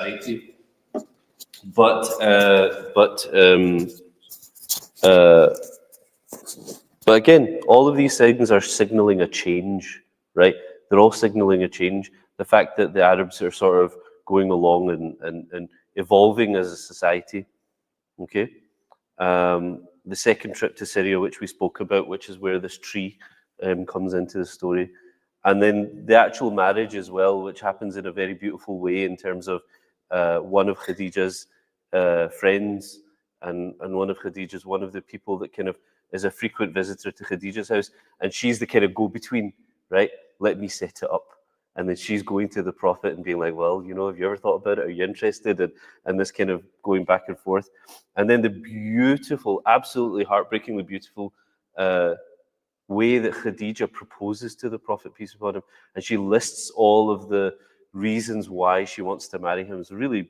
society. But again, all of these things are signaling a change, right? They're all signaling a change. The fact that the Arabs are sort of going along and evolving as a society, okay? The second trip to Syria, which we spoke about, which is where this tree comes into the story. And then the actual marriage as well, which happens in a very beautiful way in terms of one of Khadija's friends and one of the people that kind of is a frequent visitor to Khadija's house. And she's the kind of go-between, right? Let me set it up. And then she's going to the Prophet and being like, well, you know, have you ever thought about it? Are you interested? And this kind of going back and forth. And then the beautiful, absolutely heartbreakingly beautiful way that Khadija proposes to the Prophet, peace be upon him. And she lists all of the reasons why she wants to marry him. It's a really,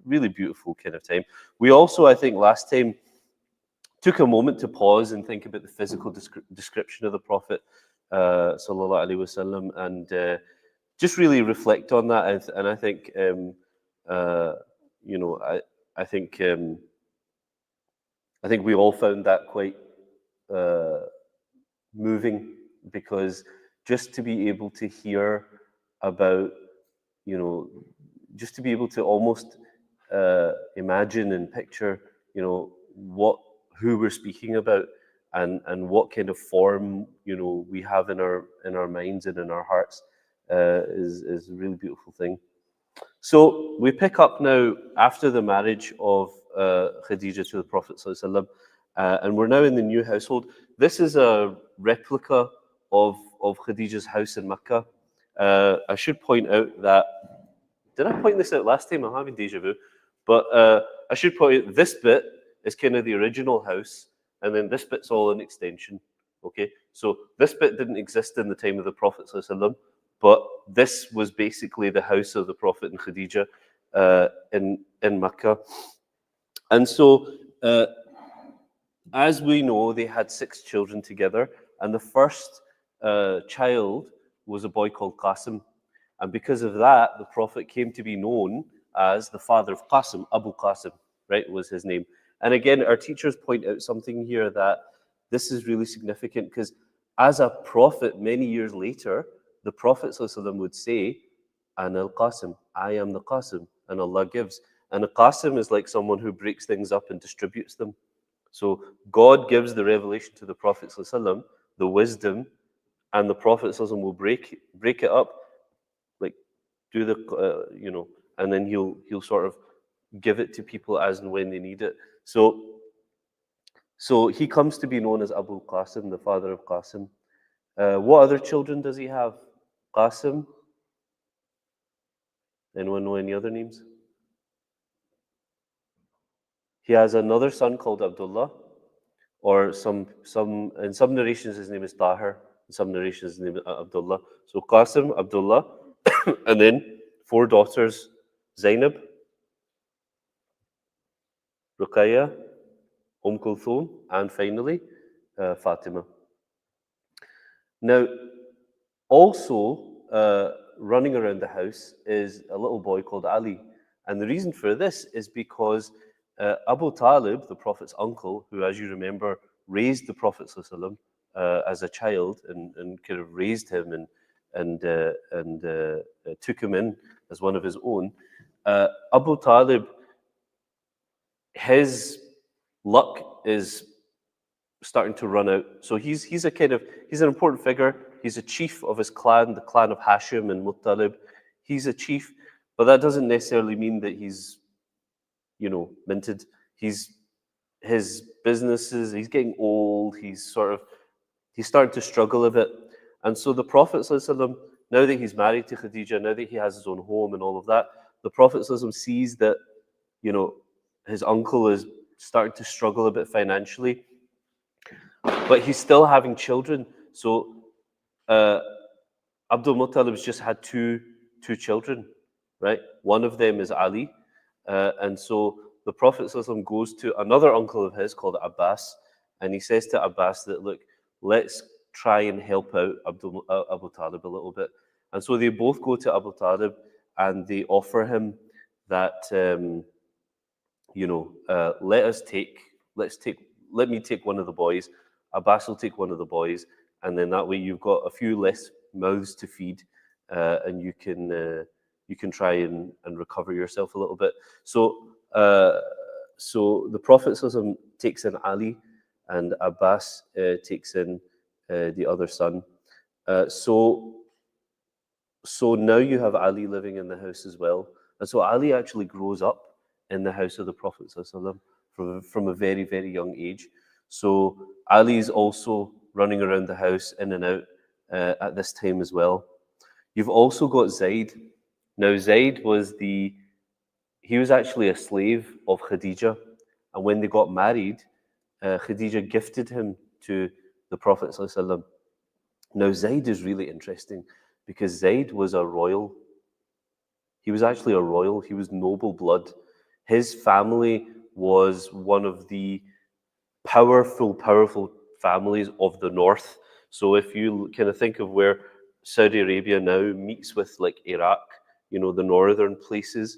really beautiful kind of time. We also, I think, last time took a moment to pause and think about the physical description of the Prophet, sallallahu alaihi wasallam, and just really reflect on that. And I think, you know, I think we all found that quite moving, because just to be able to hear about, you know, just to be able to almost imagine and picture, you know, who we're speaking about, and what kind of form, you know, we have in our minds and in our hearts, is a really beautiful thing. So we pick up now after the marriage of Khadija to the Prophet ﷺ, and we're now in the new household. This is a replica of Khadija's house in Mecca. I should point out that, did I point this out last time? I'm having deja vu. But I should point out, this bit is kind of the original house, and then this bit's all an extension. Okay, so this bit didn't exist in the time of the Prophet ﷺ, but this was basically the house of the Prophet and Khadija in Mecca. And so, as we know, they had 6 children together, and the first child was a boy called Qasim. And because of that, the Prophet came to be known as the father of Qasim. Abu Qasim, right, was his name. And again, our teachers point out something here, that this is really significant, because as a prophet many years later, the Prophet ﷺ would say, Ana al-Qasim, I am the Qasim, and Allah gives. And a Qasim is like someone who breaks things up and distributes them. So God gives the revelation to the Prophet ﷺ, the wisdom, and the Prophet ﷺ will break it up, like do the, you know, and then he'll sort of give it to people as and when they need it. So he comes to be known as Abu Qasim, the father of Qasim. What other children does he have? Qasim? Anyone know any other names? He has another son called Abdullah, or in some narrations his name is Tahir, in some narrations his name is Abdullah. So Qasim, Abdullah, and then 4 daughters, Zainab, Ruqayya, Kulthum, and finally Fatima. Now, also running around the house is a little boy called Ali. And the reason for this is because Abu Talib, the Prophet's uncle, who, as you remember, raised the Prophet ﷺ, as a child and kind of raised him and took him in as one of his own, Abu Talib, his luck is starting to run out. So he's an important figure. He's a chief of his clan, the clan of Hashim and Muttalib. He's a chief, but that doesn't necessarily mean that he's, you know, minted. His businesses, he's getting old. He's starting to struggle a bit. And so the Prophet ﷺ, now that he's married to Khadija, now that he has his own home and all of that, the Prophet ﷺ sees that, you know, his uncle is starting to struggle a bit financially, but he's still having children. So Abdul Muttalib's just had two children, right? One of them is Ali. And so the Prophet ﷺ goes to another uncle of his called Abbas, and he says to Abbas that, look, let's try and help out Abu Talib a little bit. And so they both go to Abu Talib, and they offer him that, let me take one of the boys, Abbas will take one of the boys, and then that way you've got a few less mouths to feed, and you can try and recover yourself a little bit. So the Prophet ﷺ takes in Ali, and Abbas takes in the other son. So now you have Ali living in the house as well. And so Ali actually grows up in the house of the Prophet ﷺ from a very, very young age. So Ali is also running around the house in and out at this time as well. You've also got Zayd. Now Zayd he was actually a slave of Khadija. And when they got married, Khadija gifted him to the Prophet ﷺ. Now Zayd is really interesting because Zayd was a royal. He was actually a royal. He was noble blood. His family was one of the powerful families of the north. So if you kind of think of where Saudi Arabia now meets with like Iraq, the northern places,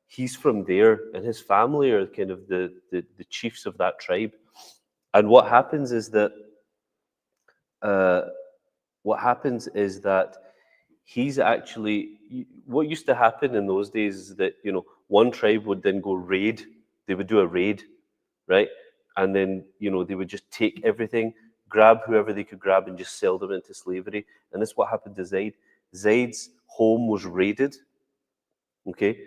he's from there, and his family are kind of the chiefs of that tribe. And what happens is that he's actually, what used to happen in those days is that one tribe would then go raid. They would do a raid, right? And then they would just take everything, grab whoever they could grab, and just sell them into slavery. And this is what happened to Zayd. Zayd's home was raided. Okay,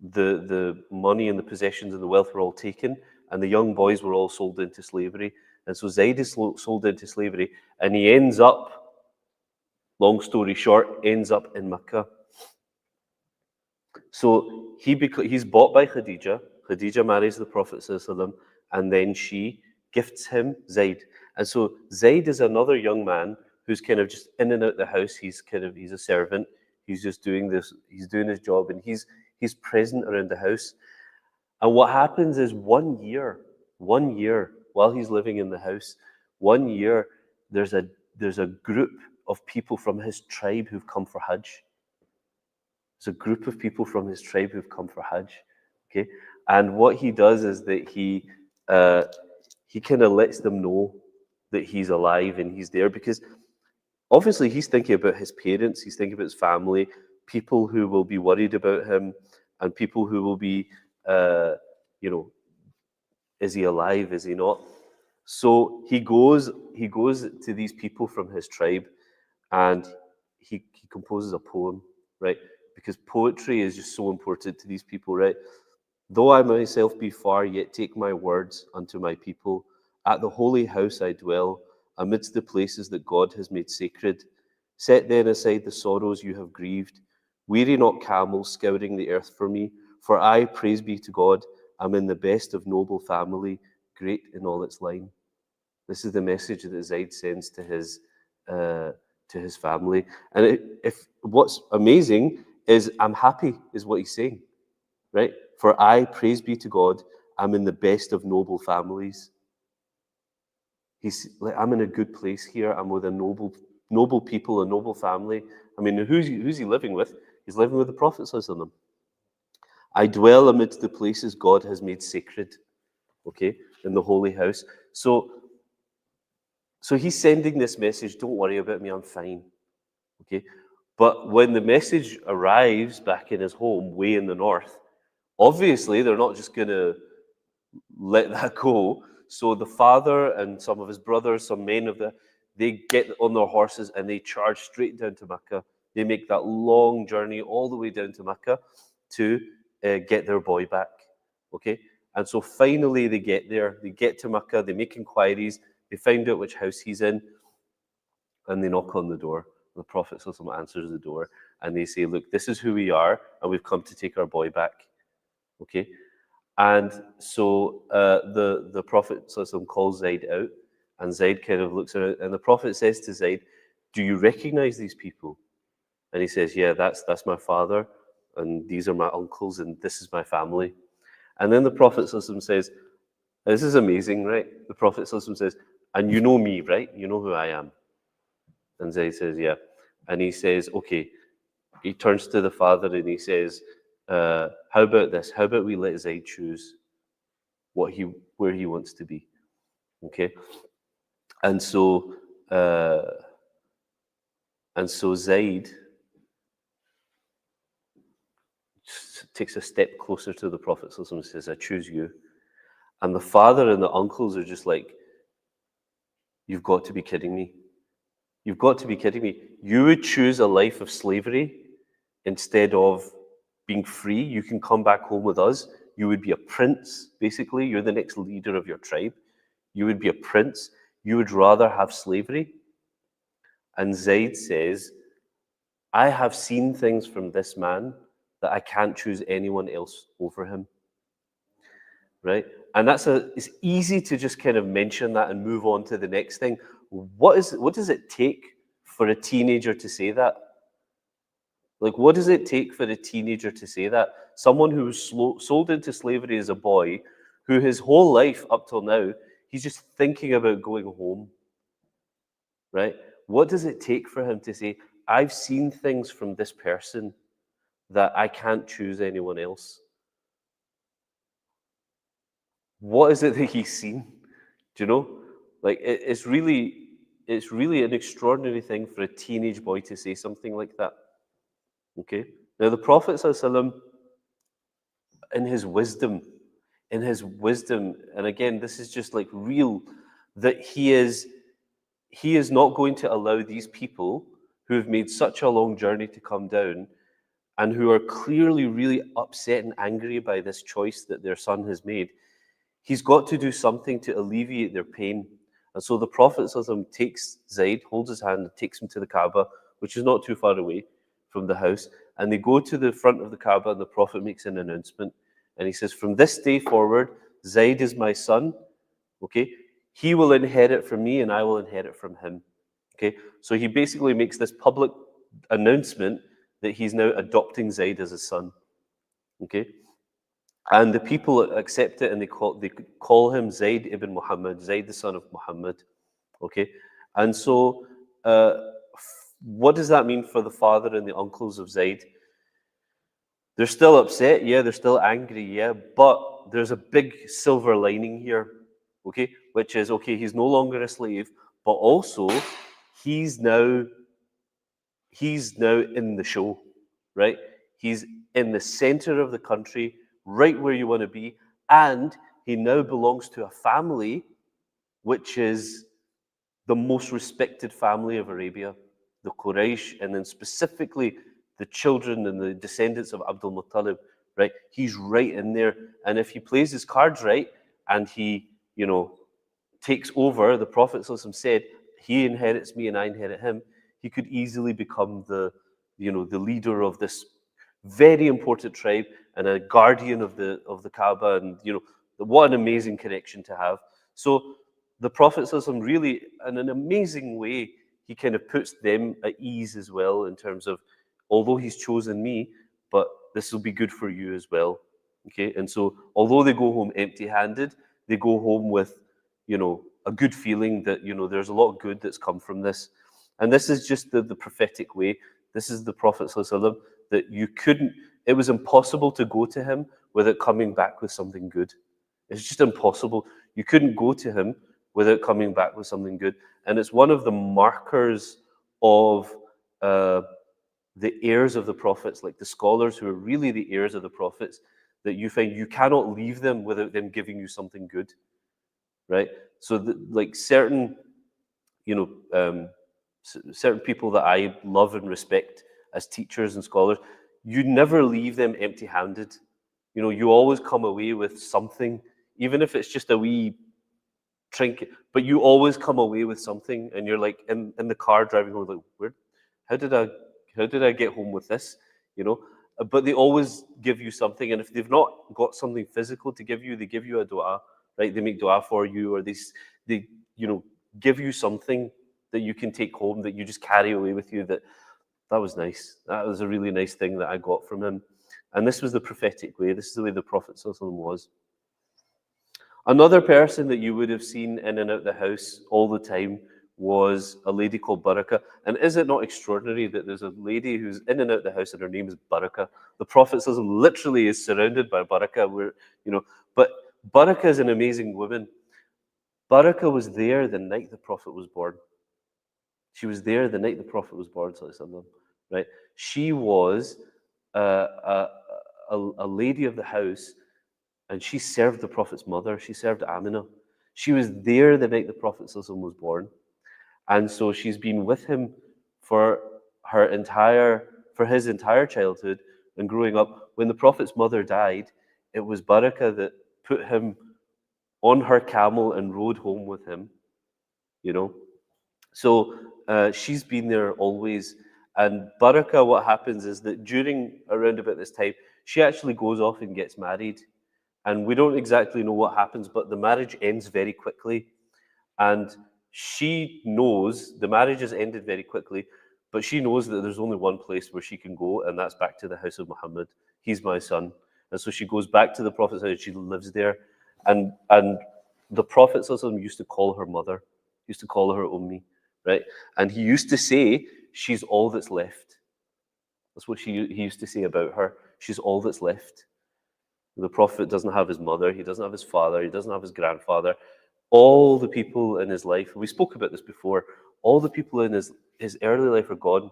the money and the possessions and the wealth were all taken, and the young boys were all sold into slavery. And so Zayd is sold into slavery, and he ends up, long story short, ends up in Mecca. So he's bought by Khadija. Khadija marries the Prophet ﷺ, and then she gifts him Zayd. And so Zayd is another young man who's kind of just in and out the house. He's a servant. He's just doing this. He's doing his job, and he's present around the house. And what happens is one year, while he's living in the house, one year there's a group of people from his tribe who've come for Hajj. There's a group of people from his tribe who've come for Hajj. Okay, and what he does is that he kind of lets them know that he's alive and he's there, because obviously he's thinking about his parents, he's thinking about his family, people who will be worried about him, and people who will be, is he alive? Is he not? So he goes to these people from his tribe, and he composes a poem, right? Because poetry is just so important to these people, right? Though I myself be far, yet take my words unto my people. At the holy house I dwell, amidst the places that God has made sacred. Set then aside the sorrows you have grieved. Weary not camels scouring the earth for me, for I, praise be to God, am in the best of noble family, great in all its line. This is the message that Zayd sends to his family. And what's amazing is I'm happy, is what he's saying, right? For I, praise be to God, I'm in the best of noble families. He's like, I'm in a good place here. I'm with a noble people, a noble family. I mean, who's he living with? He's living with the Prophet ﷺ. I dwell amidst the places God has made sacred, okay, in the holy house. So he's sending this message, don't worry about me, I'm fine, okay? But when the message arrives back in his home, way in the north, obviously they're not just going to let that go. So the father and some of his brothers, some men they get on their horses and they charge straight down to Mecca. They make that long journey all the way down to Mecca to get their boy back, okay? And so finally they get there, they get to Mecca, they make inquiries, they find out which house he's in, and they knock on the door. The Prophet ﷺ answers the door, and they say, look, this is who we are, and we've come to take our boy back, okay? And so the Prophet ﷺ calls Zayd out, and Zayd kind of looks around, and the Prophet says to Zayd, do you recognize these people? And he says, yeah, that's my father, and these are my uncles, and this is my family. And then the Prophet ﷺ says, this is amazing, right? The Prophet ﷺ says, and you know me, right? You know who I am. And Zayd says, yeah. And he says, okay, he turns to the father and he says, how about this? How about we let Zaid choose where he wants to be? Okay. And so uh, Zaid takes a step closer to the Prophet and says, I choose you. And the father and the uncles are just like, you've got to be kidding me. You've got to be kidding me. You would choose a life of slavery instead of being free. You can come back home with us. You would be a prince, basically. You're the next leader of your tribe. You would be a prince. You would rather have slavery. And Zaid says, I have seen things from this man that I can't choose anyone else over him. Right? And it's easy to just kind of mention that and move on to the next thing. What does it take for a teenager to say that? Like, what does it take for a teenager to say that? Someone who was sold into slavery as a boy, who his whole life up till now, he's just thinking about going home, right? What does it take for him to say, I've seen things from this person that I can't choose anyone else? What is it that he's seen? Do you know? Like, it's really an extraordinary thing for a teenage boy to say something like that. Okay? Now, the Prophet ﷺ, in his wisdom, and again, this is just like real, that he is not going to allow these people who have made such a long journey to come down and who are clearly really upset and angry by this choice that their son has made. He's got to do something to alleviate their pain. And so the Prophet ﷺ takes Zaid, holds his hand, and takes him to the Kaaba, which is not too far away from the house. And they go to the front of the Kaaba, and the Prophet makes an announcement. And he says, from this day forward, Zaid is my son. Okay? He will inherit from me, and I will inherit from him. Okay? So he basically makes this public announcement that he's now adopting Zaid as his son. Okay? And the people accept it, and they call him Zaid ibn Muhammad, Zaid the son of Muhammad. Okay? And so what does that mean for the father and the uncles of Zaid? They're still upset, yeah, they're still angry, yeah, but there's a big silver lining here, okay, which is, okay, he's no longer a slave, but also he's now in the show, right? He's in the center of the country, right where you want to be, and he now belongs to a family which is the most respected family of Arabia, the Quraysh, and then specifically the children and the descendants of Abdul Muttalib, right? He's right in there. And if he plays his cards right and he, takes over, the Prophet ﷺ said, he inherits me and I inherit him, he could easily become the leader of this very important tribe and a guardian of the Kaaba, and what an amazing connection to have. So the Prophet ﷺ really, in an amazing way, he kind of puts them at ease as well, in terms of, although he's chosen me, but this will be good for you as well. Okay, and so although they go home empty-handed, they go home with, a good feeling that, there's a lot of good that's come from this. And this is just the prophetic way. This is the Prophet ﷺ, that it was impossible to go to him without coming back with something good. It's just impossible. You couldn't go to him without coming back with something good. And it's one of the markers of the heirs of the prophets, like the scholars who are really the heirs of the prophets, that you find you cannot leave them without them giving you something good, right? So like certain people that I love and respect as teachers and scholars, you never leave them empty-handed. You always come away with something, even if it's just a wee trinket, but you always come away with something, and you're like in the car driving home, like, how did I get home with this? But they always give you something, and if they've not got something physical to give you, they give you a dua, right? They make dua for you, or they give you something that you can take home, that you just carry away with you, that was nice. That was a really nice thing that I got from him. And this was the prophetic way. This is the way the Prophet ﷺ was. Another person that you would have seen in and out the house all the time was a lady called Barakah. And is it not extraordinary that there's a lady who's in and out the house and her name is Barakah? The Prophet literally is surrounded by Barakah. But Barakah is an amazing woman. Barakah was there the night the Prophet was born. She was there the night the Prophet was born, right? She was a lady of the house, and she served the Prophet's mother. She served Amina. She was there the night the Prophet was born. And so she's been with him for his entire childhood and growing up. When the Prophet's mother died, it was Barakah that put him on her camel and rode home with him, you know. So she's been there always. And Barakah, what happens is that around about this time, she actually goes off and gets married. And we don't exactly know what happens, but the marriage ends very quickly. And she knows the marriage has ended very quickly, but she knows that there's only one place where she can go, and that's back to the house of Muhammad. He's my son. And so she goes back to the Prophet's house. She lives there. And the Prophet used to call her mother, used to call her Ummi, right? And he used to say, she's all that's left. That's what he used to say about her. She's all that's left. The Prophet doesn't have his mother. He doesn't have his father. He doesn't have his grandfather. All the people in his life, we spoke about this before, all the people in his early life are gone.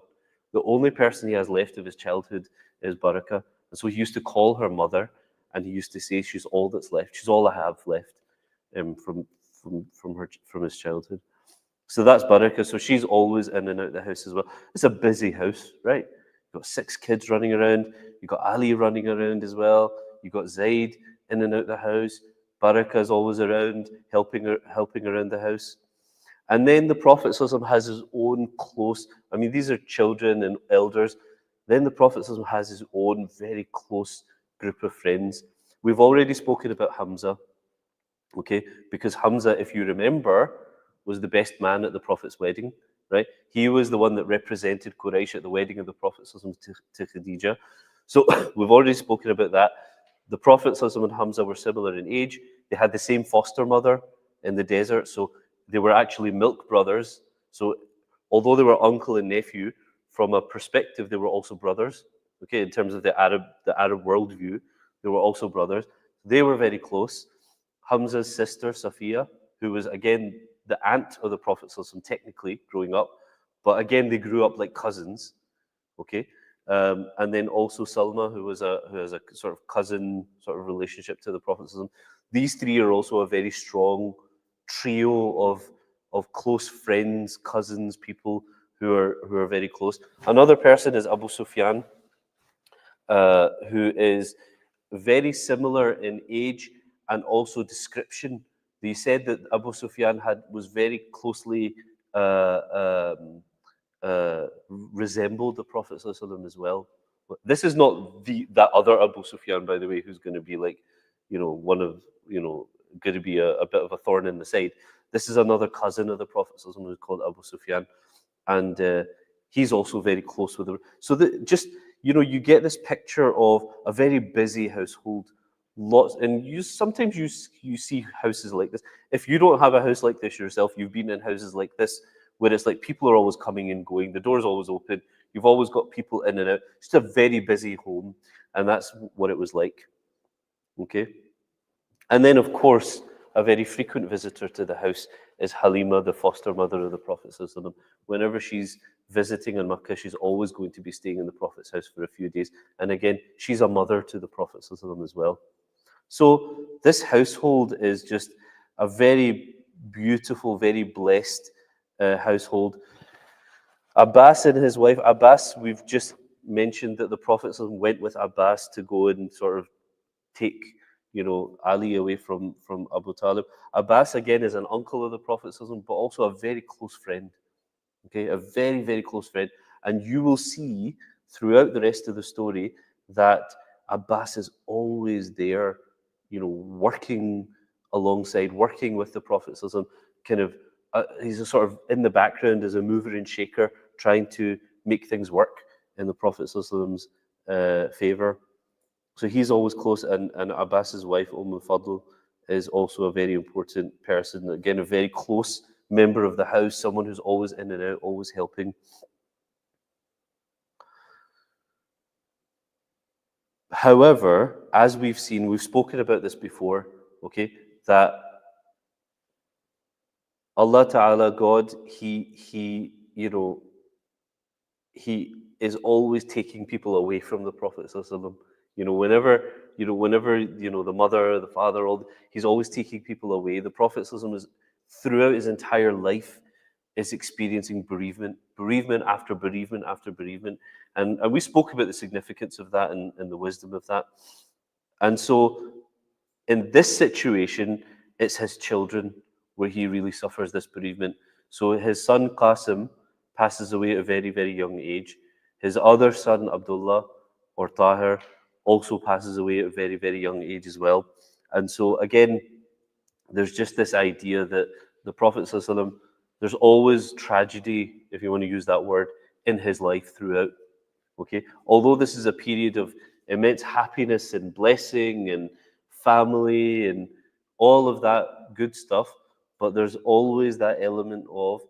The only person he has left of his childhood is Barakah. And so he used to call her mother, and he used to say, she's all that's left. She's all I have left from his childhood. So that's Barakah. So she's always in and out the house as well. It's a busy house, right? You've got 6 kids running around. You've got Ali running around as well. You've got Zaid in and out the house. Barakah is always around, helping around the house. And then the Prophet has his own close, these are children and elders. Then the Prophet has his own very close group of friends. We've already spoken about Hamza, okay? Because Hamza, if you remember, was the best man at the Prophet's wedding, right? He was the one that represented Quraysh at the wedding of the Prophet to Khadija. So we've already spoken about that. The Prophet and Hamza were similar in age. They had the same foster mother in the desert, so they were actually milk brothers. So although they were uncle and nephew, from a perspective, they were also brothers. Okay, in terms of the Arab worldview, they were also brothers. They were very close. Hamza's sister, Safiya, who was again the aunt of the Prophet technically growing up, but again they grew up like cousins. Okay. And then also Salma, who has a sort of cousin sort of relationship to the Prophet. These 3 are also a very strong trio of close friends, cousins, people who are very close. Another person is Abu Sufyan, who is very similar in age and also description. They said that Abu Sufyan was very closely resembled the Prophet ﷺ as well. This is not that other Abu Sufyan, by the way, who's going to be like, one of, going to be a bit of a thorn in the side. This is another cousin of the Prophet ﷺ who's called Abu Sufyan, and he's also very close with her. So you get this picture of a very busy household. Sometimes you see houses like this. If you don't have a house like this yourself, you've been in houses like this where it's like people are always coming and going, the door's always open, you've always got people in and out. It's a very busy home, and that's what it was like. Okay? And then, of course, a very frequent visitor to the house is Halima, the foster mother of the Prophet. Whenever she's visiting in Makkah, she's always going to be staying in the Prophet's house for a few days. And again, she's a mother to the Prophet as well. So this household is just a very beautiful, very blessed household. Abbas and his wife, we've just mentioned that the Prophet went with Abbas to go and sort of take, Ali away from Abu Talib. Abbas, again, is an uncle of the Prophet, but also a very close friend. Okay, a very, very close friend. And you will see throughout the rest of the story that Abbas is always there, working alongside, working with the Prophet, kind of, he's a sort of in the background as a mover and shaker, trying to make things work in the Prophet's favor. So he's always close, and Abbas's wife, Fadl, is also a very important person. Again, a very close member of the house, someone who's always in and out, always helping. However, as we've seen, we've spoken about this before, okay, that Allah Ta'ala, God, He, He is always taking people away from the Prophet ﷺ. Whenever the mother, the father, He's always taking people away. The Prophet ﷺ is, throughout his entire life, is experiencing bereavement after bereavement after bereavement. And we spoke about the significance of that and the wisdom of that. And so in this situation, it's his children where he really suffers this bereavement. So his son Qasim passes away at a very, very young age. His other son Abdullah or Tahir also passes away at a very, very young age as well. And so again, there's just this idea that the Prophet ﷺ, there's always tragedy, if you want to use that word, in his life throughout. Okay, although this is a period of immense happiness and blessing and family and all of that good stuff, but there's always that element of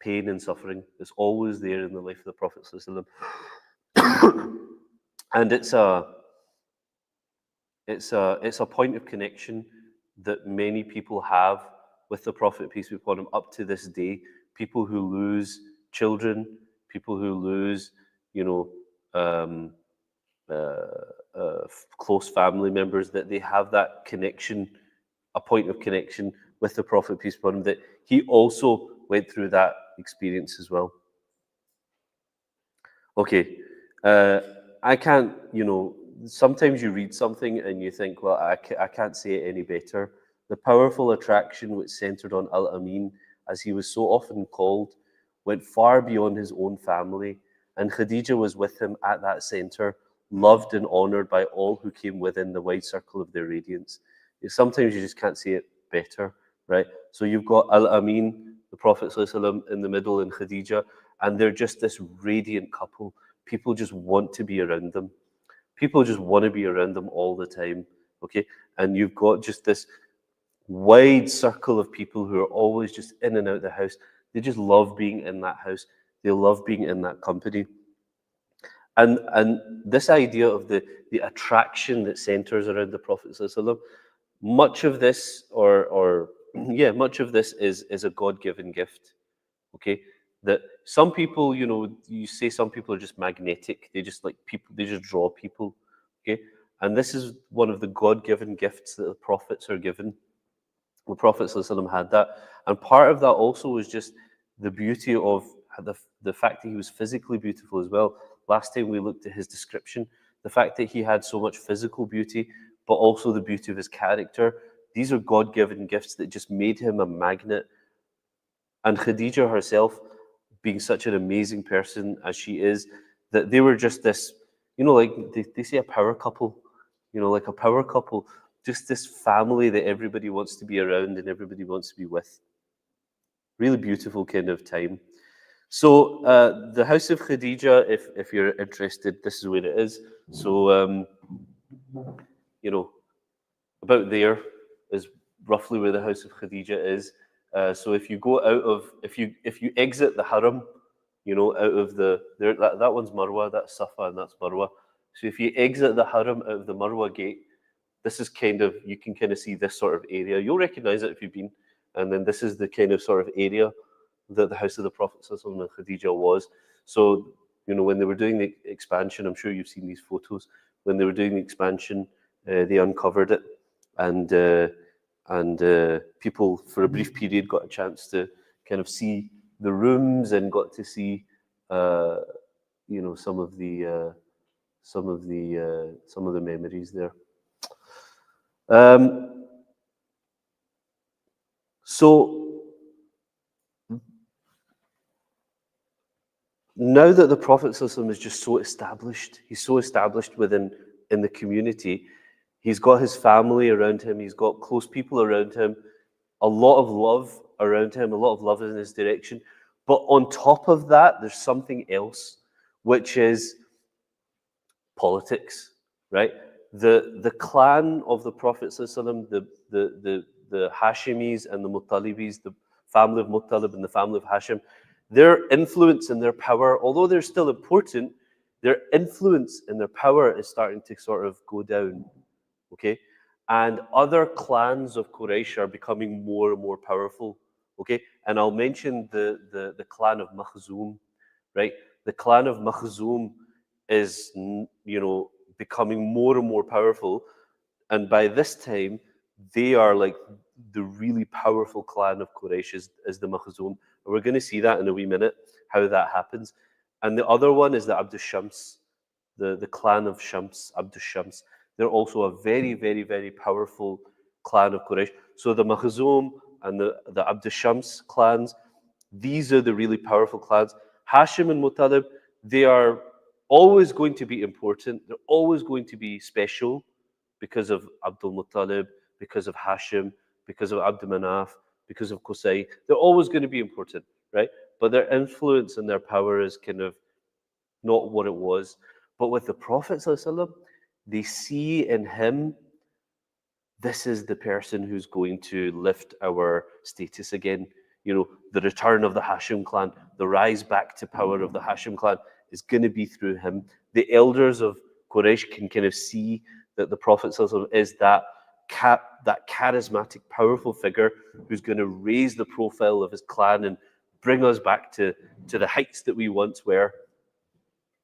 pain and suffering. It's always there in the life of the Prophet ﷺ. And it's a point of connection that many people have with the Prophet, peace be upon him, up to this day. People who lose children, people who lose, close family members, that they have that connection, a point of connection with the Prophet, peace be upon him, that he also went through that experience as well. Okay, I can't, sometimes you read something and you think, well, I can't say it any better. The powerful attraction which centered on Al-Amin, as he was so often called, went far beyond his own family, and Khadija was with him at that center, loved and honored by all who came within the wide circle of their radiance. Sometimes you just can't say it better, right? So you've got Al-Amin, the Prophet ﷺ, in the middle, and Khadija, and they're just this radiant couple. People just want to be around them. People just want to be around them all the time, okay? And you've got just this wide circle of people who are always just in and out of the house. They just love being in that house. They love being in that company. And this idea of the attraction that centers around the Prophet ﷺ, much of this, much of this is a God-given gift. Okay, that some people, you say some people are just magnetic. They just like people. They just draw people. Okay, and this is one of the God-given gifts that the prophets are given. The Prophet ﷺ had that, and part of that also was just the beauty of the fact that he was physically beautiful as well. Last time we looked at his description, the fact that he had so much physical beauty, but also the beauty of his character. These are God-given gifts that just made him a magnet. And Khadija herself, being such an amazing person as she is, that they were just this, like they say a power couple, like a power couple, just this family that everybody wants to be around and everybody wants to be with. Really beautiful kind of time. So the house of Khadija, if you're interested, this is where it is. So, about there is roughly where the house of Khadija is. So if you go out of, if you exit the Haram, out of that one's Marwa, that's Safa, and that's Marwa. So if you exit the Haram out of the Marwa gate, this is you can kind of see this sort of area. You'll recognize it if you've been. And then this is the kind of sort of area that the house of the Prophet ﷺ and Khadija was. So, when they were doing the expansion, I'm sure you've seen these photos. When they were doing the expansion, they uncovered it, and people for a brief period got a chance to kind of see the rooms and got to see, some of the memories there. So now that the Prophet ﷺ is just so established, he's so established in the community, he's got his family around him, he's got close people around him, a lot of love around him, a lot of love in his direction. But on top of that, there's something else, which is politics, right? The clan of the Prophet ﷺ, the the Hashimis and the Muttalibis, the family of Muttalib and the family of Hashim, their influence and their power, although they're still important, their influence and their power is starting to sort of go down. Okay? And other clans of Quraysh are becoming more and more powerful. Okay? And I'll mention the clan of Makhzum, right? The clan of Makhzum is, becoming more and more powerful. And by this time, they are like the really powerful clan of Quraysh is the Makhzum. And we're going to see that in a wee minute, how that happens. And the other one is the Abd Shams, the clan of Shams, Abd Shams. They're also a very, very, very powerful clan of Quraysh. So the Makhzum and the Abd Shams clans, these are the really powerful clans. Hashim and Muttalib, they are always going to be important. They're always going to be special because of Abdul Muttalib, because of Hashim, because of Abd Manaf, because of Qusay. They're always going to be important, right? But their influence and their power is kind of not what it was. But with the Prophet ﷺ, they see in him, this is the person who's going to lift our status again. The return of the Hashim clan, the rise back to power of the Hashim clan is going to be through him. The elders of Quraysh can kind of see that the Prophet ﷺ is that charismatic, powerful figure who's going to raise the profile of his clan and bring us back to the heights that we once were.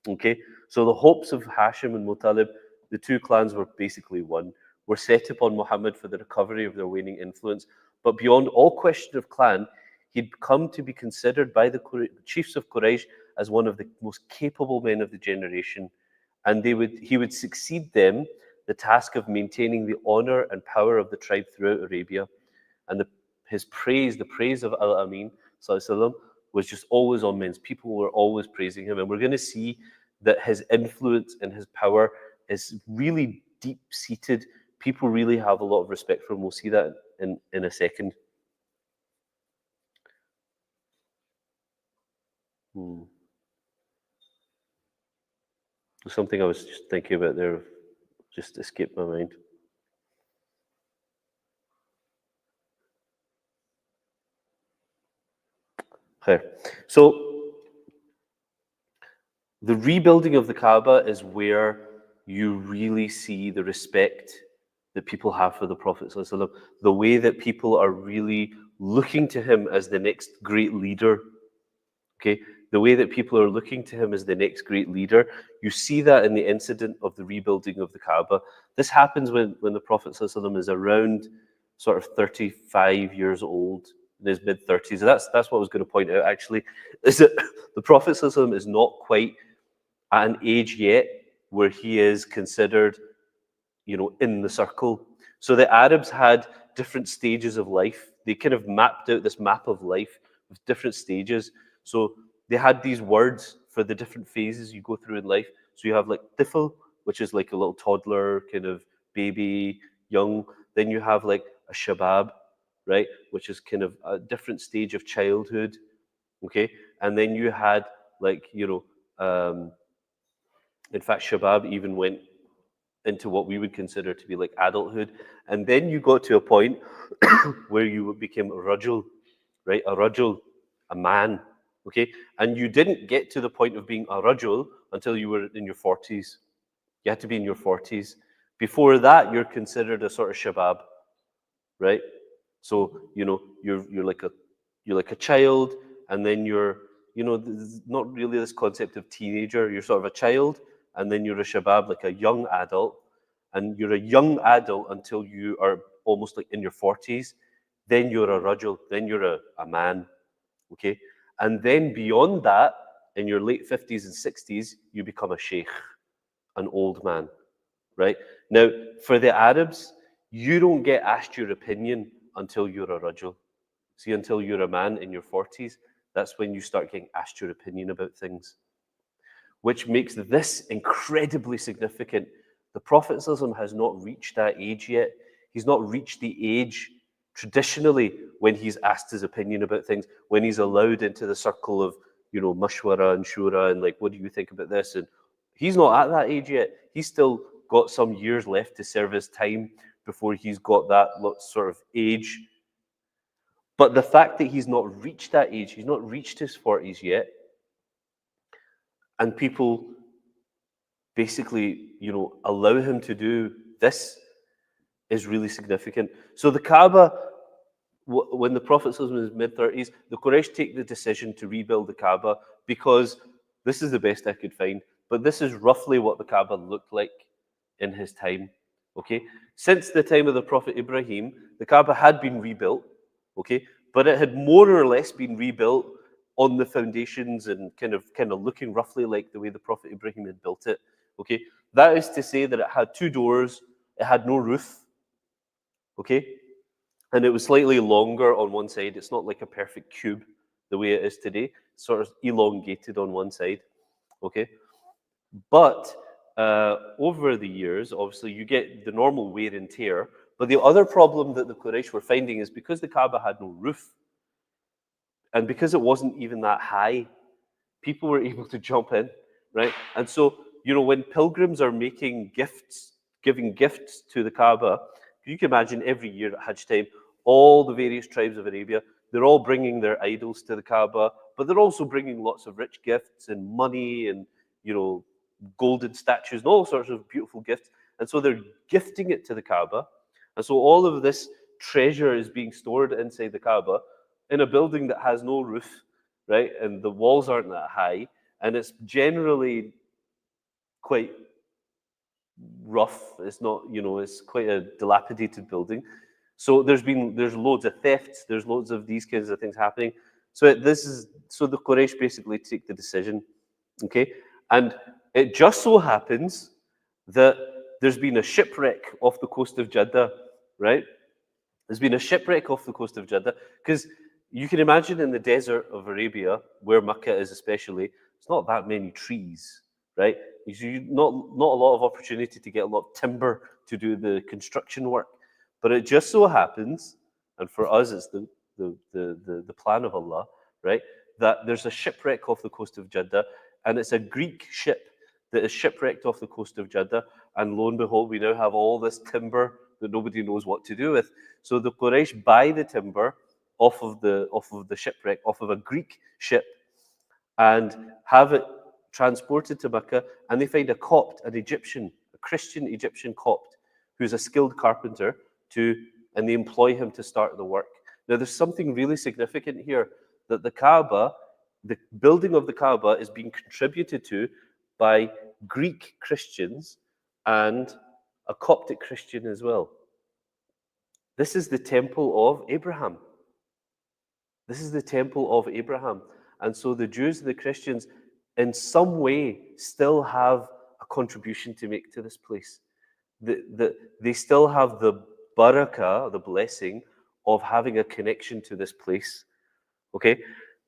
Okay, so the hopes of Hashim and Muttalib, the two clans were basically one, were set upon Muhammad for the recovery of their waning influence. But beyond all question of clan, he'd come to be considered by the chiefs of Quraysh as one of the most capable men of the generation. And he would succeed them the task of maintaining the honor and power of the tribe throughout Arabia. And the praise of Al-Amin, was just always on men's. People were always praising him. And we're going to see that his influence and his power is really deep-seated. People really have a lot of respect for him. We'll see that in a second. There's something I was just thinking about there, just escaped my mind. Okay, so the rebuilding of the Kaaba is where you really see the respect that people have for the Prophet ﷺ, the way that people are really looking to him as the next great leader. Okay, the way that people are looking to him as the next great leader, you see that in the incident of the rebuilding of the Kaaba. This happens when the Prophet ﷺ is around sort of 35 years old, in his mid-30s. That's what I was going to point out, actually, is that the Prophet ﷺ is not quite at an age yet where he is considered, in the circle. So the Arabs had different stages of life. They kind of mapped out this map of life with different stages. So they had these words for the different phases you go through in life. So you have like tifl, which is like a little toddler, kind of baby, young. Then you have like a shabab, right, which is kind of a different stage of childhood. Okay, and then you had like, in fact, shabab even went into what we would consider to be like adulthood. And then you got to a point where you became a rajul, right? A rajul, a man, okay? And you didn't get to the point of being a rajul until you were in your 40s. You had to be in your 40s. Before that, you're considered a sort of shabab, right? So, you're like a child, and then you're, there's not really this concept of teenager. You're sort of a child, and then you're a shabab, like a young adult, and you're a young adult until you are almost like in your 40s. Then you're a rajul, then you're a man, okay? And then beyond that, in your late 50s and 60s, you become a sheikh, an old man, right? Now, for the Arabs, you don't get asked your opinion until you're a rajul. See, until you're a man in your 40s, that's when you start getting asked your opinion about things, which makes this incredibly significant. The Prophet ﷺ has not reached that age yet. He's not reached the age traditionally when he's asked his opinion about things, when he's allowed into the circle of, mashwara and shura and like, what do you think about this? And he's not at that age yet. He's still got some years left to serve his time before he's got that sort of age. But the fact that he's not reached that age, he's not reached his 40s yet, and people basically, allow him to do this is really significant. So the Kaaba, when the Prophet was in his mid-30s, the Quraysh take the decision to rebuild the Kaaba because this is the best I could find, but this is roughly what the Kaaba looked like in his time. Okay, since the time of the Prophet Ibrahim, the Kaaba had been rebuilt. Okay, but it had more or less been rebuilt on the foundations and kind of looking roughly like the way the Prophet Ibrahim had built it. Okay, that is to say that it had two doors, it had no roof. Okay, and it was slightly longer on one side. It's not like a perfect cube the way it is today. It's sort of elongated on one side. Okay, but over the years, obviously, you get the normal wear and tear. But the other problem that the Quraysh were finding is because the Kaaba had no roof, and because it wasn't even that high, people were able to jump in, right? And so, when pilgrims are making gifts, giving gifts to the Kaaba, you can imagine every year at Hajj time, all the various tribes of Arabia, they're all bringing their idols to the Kaaba, but they're also bringing lots of rich gifts and money and, golden statues and all sorts of beautiful gifts. And so they're gifting it to the Kaaba. And so all of this treasure is being stored inside the Kaaba in a building that has no roof, right? And the walls aren't that high. And it's generally quite rough. It's not, it's quite a dilapidated building. So there's loads of thefts. There's loads of these kinds of things happening. So the Quraysh basically take the decision, okay? And it just so happens that there's been a shipwreck off the coast of Jeddah, right? There's been a shipwreck off the coast of Jeddah because you can imagine in the desert of Arabia, where Mecca is especially, it's not that many trees, right? Not a lot of opportunity to get a lot of timber to do the construction work. But it just so happens, and for us it's the plan of Allah, right? That there's a shipwreck off the coast of Jeddah, and it's a Greek ship that is shipwrecked off the coast of Jeddah, and lo and behold, we now have all this timber that nobody knows what to do with. So the Quraysh buy the timber off of the shipwreck, off of a Greek ship, and have it transported to Mecca, and they find a Copt, an Egyptian, a Christian Egyptian Copt, who's a skilled carpenter, and they employ him to start the work. Now, there's something really significant here, that the Kaaba, the building of the Kaaba is being contributed to by Greek Christians and a Coptic Christian as well. This is the temple of Abraham. This is the temple of Abraham. And so the Jews and the Christians, in some way, still have a contribution to make to this place. They still have the barakah, the blessing of having a connection to this place. Okay?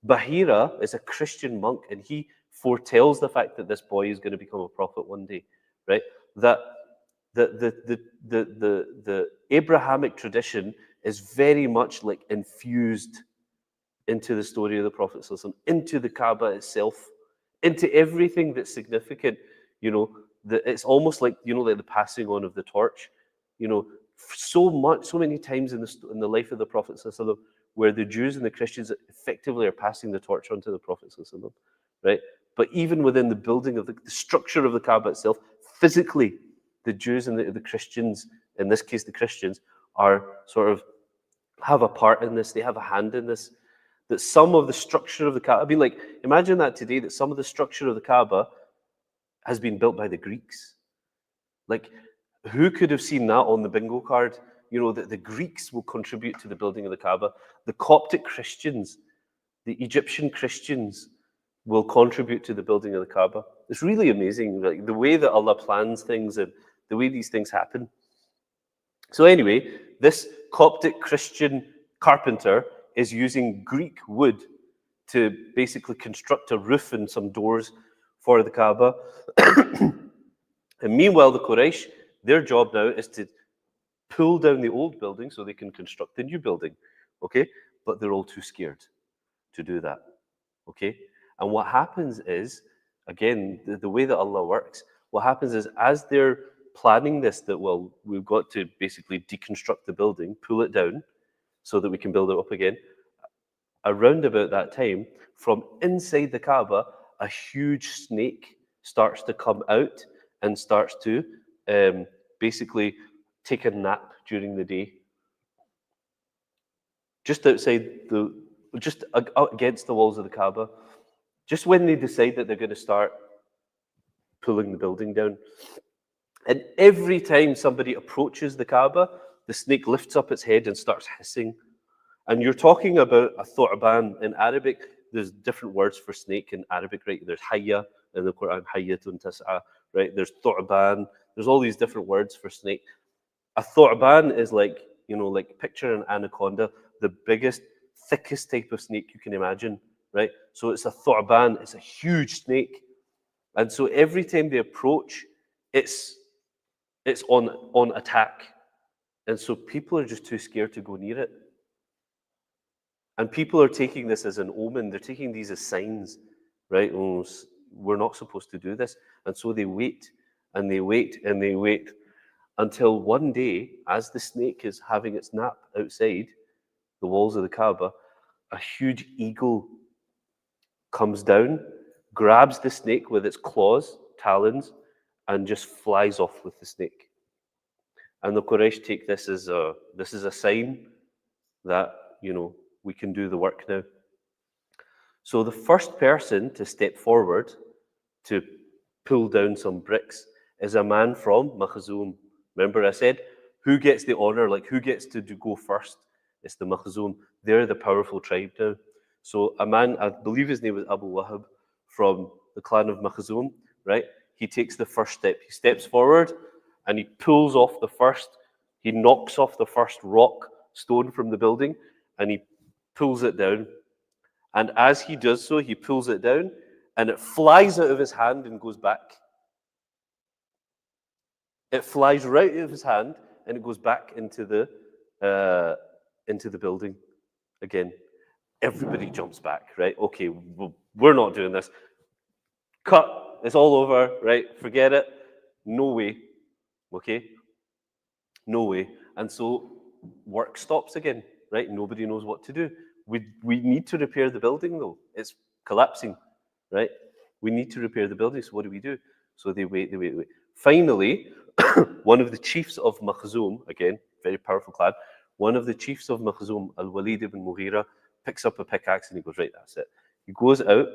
Bahira is a Christian monk, and he foretells the fact that this boy is going to become a prophet one day, right? That the Abrahamic tradition is very much like infused into the story of the Prophet, into the Kaaba itself, into everything that's significant. It's almost like like the passing on of the torch. So many times in the life of the Prophet, where the Jews and the Christians effectively are passing the torch on to the Prophet, right? But even within the building of the structure of the Kaaba itself, physically, the Jews and the Christians, in this case the Christians, are sort of have a part in this. They have a hand in this. That some of the structure of the Kaaba, imagine that today, that some of the structure of the Kaaba has been built by the Greeks. Like, who could have seen that on the bingo card? That the Greeks will contribute to the building of the Kaaba. The Coptic Christians, the Egyptian Christians will contribute to the building of the Kaaba. It's really amazing, like the way that Allah plans things and the way these things happen. So anyway, this Coptic Christian carpenter is using Greek wood to basically construct a roof and some doors for the Kaaba. And meanwhile, the Quraysh, their job now is to pull down the old building so they can construct the new building, okay? But they're all too scared to do that, okay? And what happens is, again, the way that Allah works, what happens is as they're planning this, that, well, we've got to basically deconstruct the building, pull it down so that we can build it up again. Around about that time, from inside the Kaaba, a huge snake starts to come out and starts to basically take a nap during the day. Just just against the walls of the Kaaba, just when they decide that they're going to start pulling the building down. And every time somebody approaches the Kaaba, the snake lifts up its head and starts hissing. And you're talking about a thu'ban in Arabic. There's different words for snake in Arabic, right? There's hayya in the Quran, hayyatun tas'a, right? There's thu'ban. There's all these different words for snake. A thu'ban is like, like picture an anaconda, the biggest, thickest type of snake you can imagine, right? So it's a thu'ban, it's a huge snake. And so every time they approach, it's on attack. And so people are just too scared to go near it. And people are taking this as an omen. They're taking these as signs, right? Oh, we're not supposed to do this. And so they wait, and they wait, and they wait, until one day, as the snake is having its nap outside the walls of the Kaaba, a huge eagle comes down, grabs the snake with its claws, talons, and just flies off with the snake. And the Quraysh take this as a sign that, we can do the work now. So the first person to step forward to pull down some bricks is a man from Makhzum. Remember I said, who gets the honor, like who gets to go first? It's the Makhzum. They're the powerful tribe now. So a man, I believe his name was Abu Wahab, from the clan of Makhzum, right? He takes the first step. He steps forward and he pulls off he knocks off the first rock stone from the building, and he pulls it down. And as he does so, he pulls it down and it flies out of his hand and goes back. It flies right out of his hand and it goes back into the building again. Everybody jumps back, right? Okay, we're not doing this. Cut. It's all over, right? Forget it. No way. Okay? No way. And so work stops again, right? Nobody knows what to do. We need to repair the building, though. It's collapsing, right? We need to repair the building, so what do? So they wait. Finally, one of the chiefs of Makhzum, again, very powerful clan, one of the chiefs of Makhzum, Al-Walid ibn Mughira, picks up a pickaxe and he goes, right, that's it. He goes out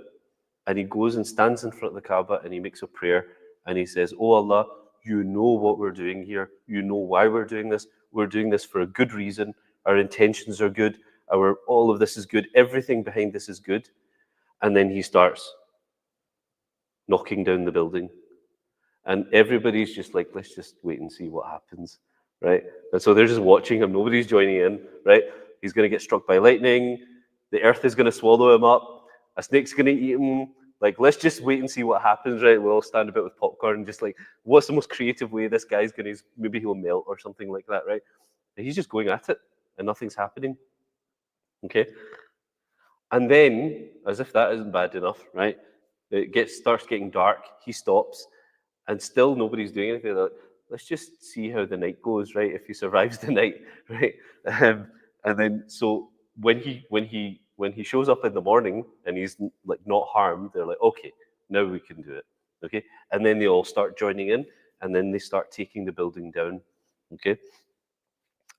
and he goes and stands in front of the Kaaba and he makes a prayer and he says, oh Allah, you know what we're doing here. You know why we're doing this. We're doing this for a good reason. Our intentions are good. All of this is good. Everything behind this is good. And then he starts knocking down the building. And everybody's just like, let's just wait and see what happens, right? And so they're just watching him. Nobody's joining in, right? He's going to get struck by lightning. The earth is going to swallow him up. A snake's going to eat him. Like, let's just wait and see what happens, right? We'll all stand about with popcorn and just like, what's the most creative way this guy's going to, maybe he'll melt or something like that, right? And he's just going at it and nothing's happening, okay? And then, as if that isn't bad enough, right? It starts getting dark. He stops. And still nobody's doing anything. Like, let's just see how the night goes, right? If he survives the night, right? And then, so when he shows up in the morning and he's like not harmed, they're like, okay, now we can do it, okay? And then they all start joining in, and then they start taking the building down, okay?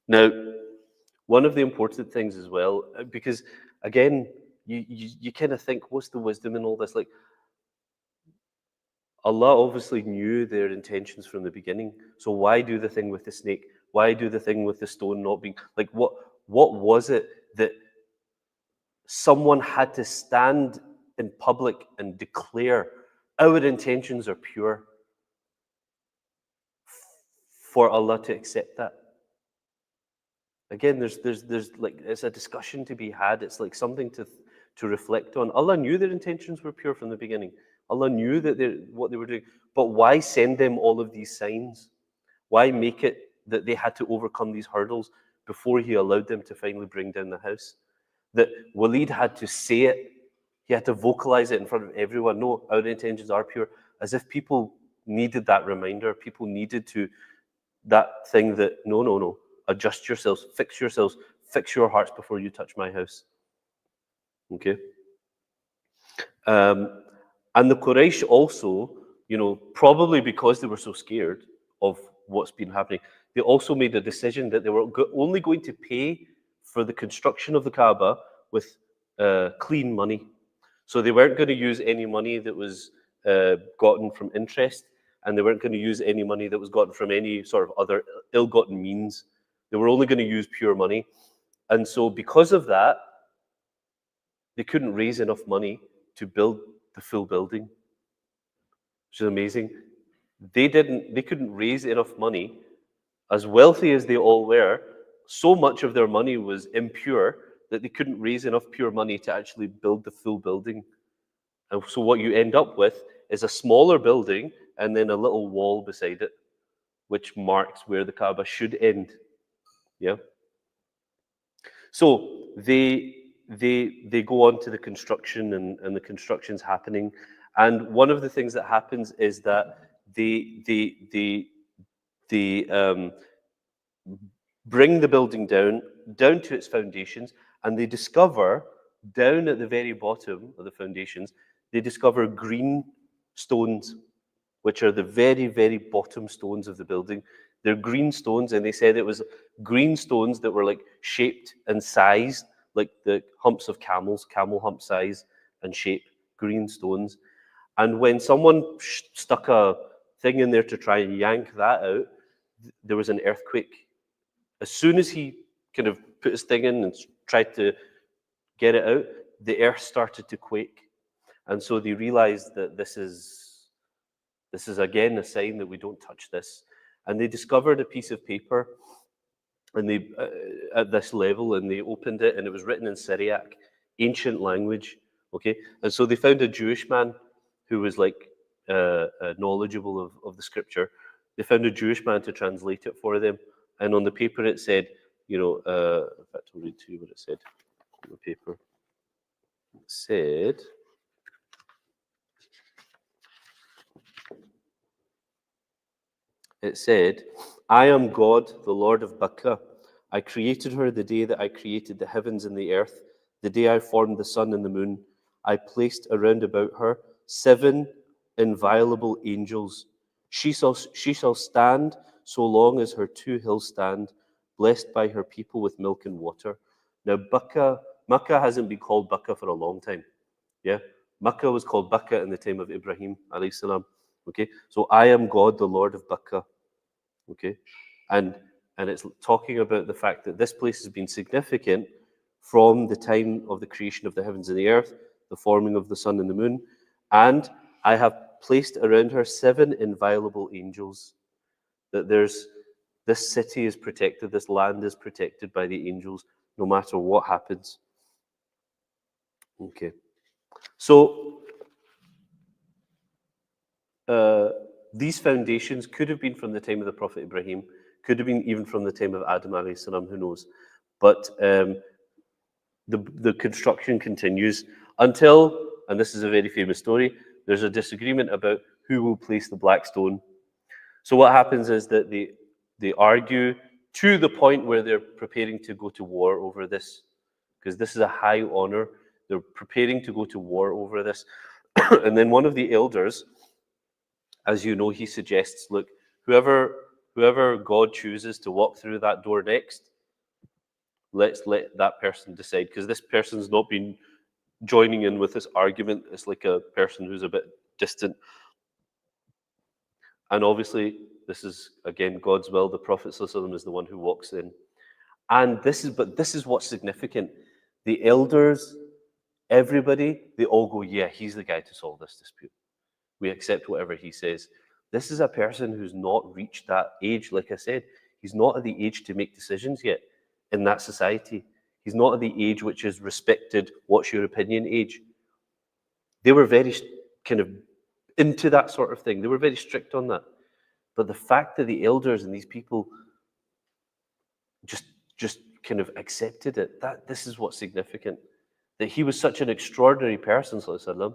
Now, one of the important things as well, because again, you kind of think, what's the wisdom in all this? Like, Allah obviously knew their intentions from the beginning. So why do the thing with the snake? Why do the thing with the stone not being... Like, what was it that someone had to stand in public and declare, our intentions are pure, for Allah to accept that? Again, there's like, it's a discussion to be had. It's like something to reflect on. Allah knew their intentions were pure from the beginning. Allah knew that what they were doing. But why send them all of these signs? Why make it that they had to overcome these hurdles before he allowed them to finally bring down the house? That Walid had to say it. He had to vocalize it in front of everyone. No, our intentions are pure. As if people needed that reminder. People needed to, that thing that, no, adjust yourselves, fix your hearts before you touch my house. Okay? And the Quraysh also, probably because they were so scared of what's been happening, they also made a decision that they were only going to pay for the construction of the Kaaba with clean money. So they weren't going to use any money that was gotten from interest, and they weren't going to use any money that was gotten from any sort of other ill-gotten means. They were only going to use pure money. And so because of that, they couldn't raise enough money to build the full building, which is amazing. They couldn't raise enough money. As wealthy as they all were, so much of their money was impure that they couldn't raise enough pure money to actually build the full building. And so what you end up with is a smaller building and then a little wall beside it, which marks where the Kaaba should end. Yeah. So they go on to the construction, and the construction's happening. And one of the things that happens is that they bring the building down to its foundations, and they discover down at the very bottom of the foundations, they discover green stones, which are the very, very bottom stones of the building. They're green stones, and they said it was green stones that were like shaped and sized like the humps of camels, camel hump size and shape, green stones. And when someone stuck a thing in there to try and yank that out, there was an earthquake. As soon as he kind of put his thing in and tried to get it out, the earth started to quake. And so they realized that this is again a sign that we don't touch this. And they discovered a piece of paper, and they at this level, and they opened it, and it was written in Syriac, ancient language. Okay, and so they found a Jewish man who was like knowledgeable of the scripture. They found a Jewish man to translate it for them, and on the paper it said, in fact, I'll read to you what it said on the paper. It said, I am God, the Lord of Bakka. I created her the day that I created the heavens and the earth, the day I formed the sun and the moon. I placed around about her 7 inviolable angels. She shall stand so long as her 2 hills stand, blessed by her people with milk and water. Now, Makkah hasn't been called Bakka for a long time. Yeah, Makkah was called Bakka in the time of Ibrahim alayhi salam. Okay, so I am God, the Lord of Bakka. Okay, and it's talking about the fact that this place has been significant from the time of the creation of the heavens and the earth, the forming of the sun and the moon, and I have placed around her 7 inviolable angels. That this city is protected, this land is protected by the angels, no matter what happens. Okay, so these foundations could have been from the time of the Prophet Ibrahim, could have been even from the time of Adam alayhi salam, who knows. But the construction continues until, and this is a very famous story, there's a disagreement about who will place the black stone. So what happens is that they argue to the point where they're preparing to go to war over this, because this is a high honor. They're preparing to go to war over this. And then one of the elders, as you know, he suggests, look, whoever God chooses to walk through that door next, let's let that person decide, because this person's not been joining in with this argument. It's like a person who's a bit distant. And obviously, this is, again, God's will. The Prophet ﷺ is the one who walks in. And this is what's significant. The elders, everybody, they all go, yeah, he's the guy to solve this dispute. We accept whatever he says. This is a person who's not reached that age. Like I said, he's not at the age to make decisions yet in that society. He's not at the age which is respected, what's your opinion age. They were very kind of into that sort of thing. They were very strict on that. But the fact that the elders and these people just kind of accepted it, this is what's significant. That he was such an extraordinary person, sallallahu alaihi wasallam,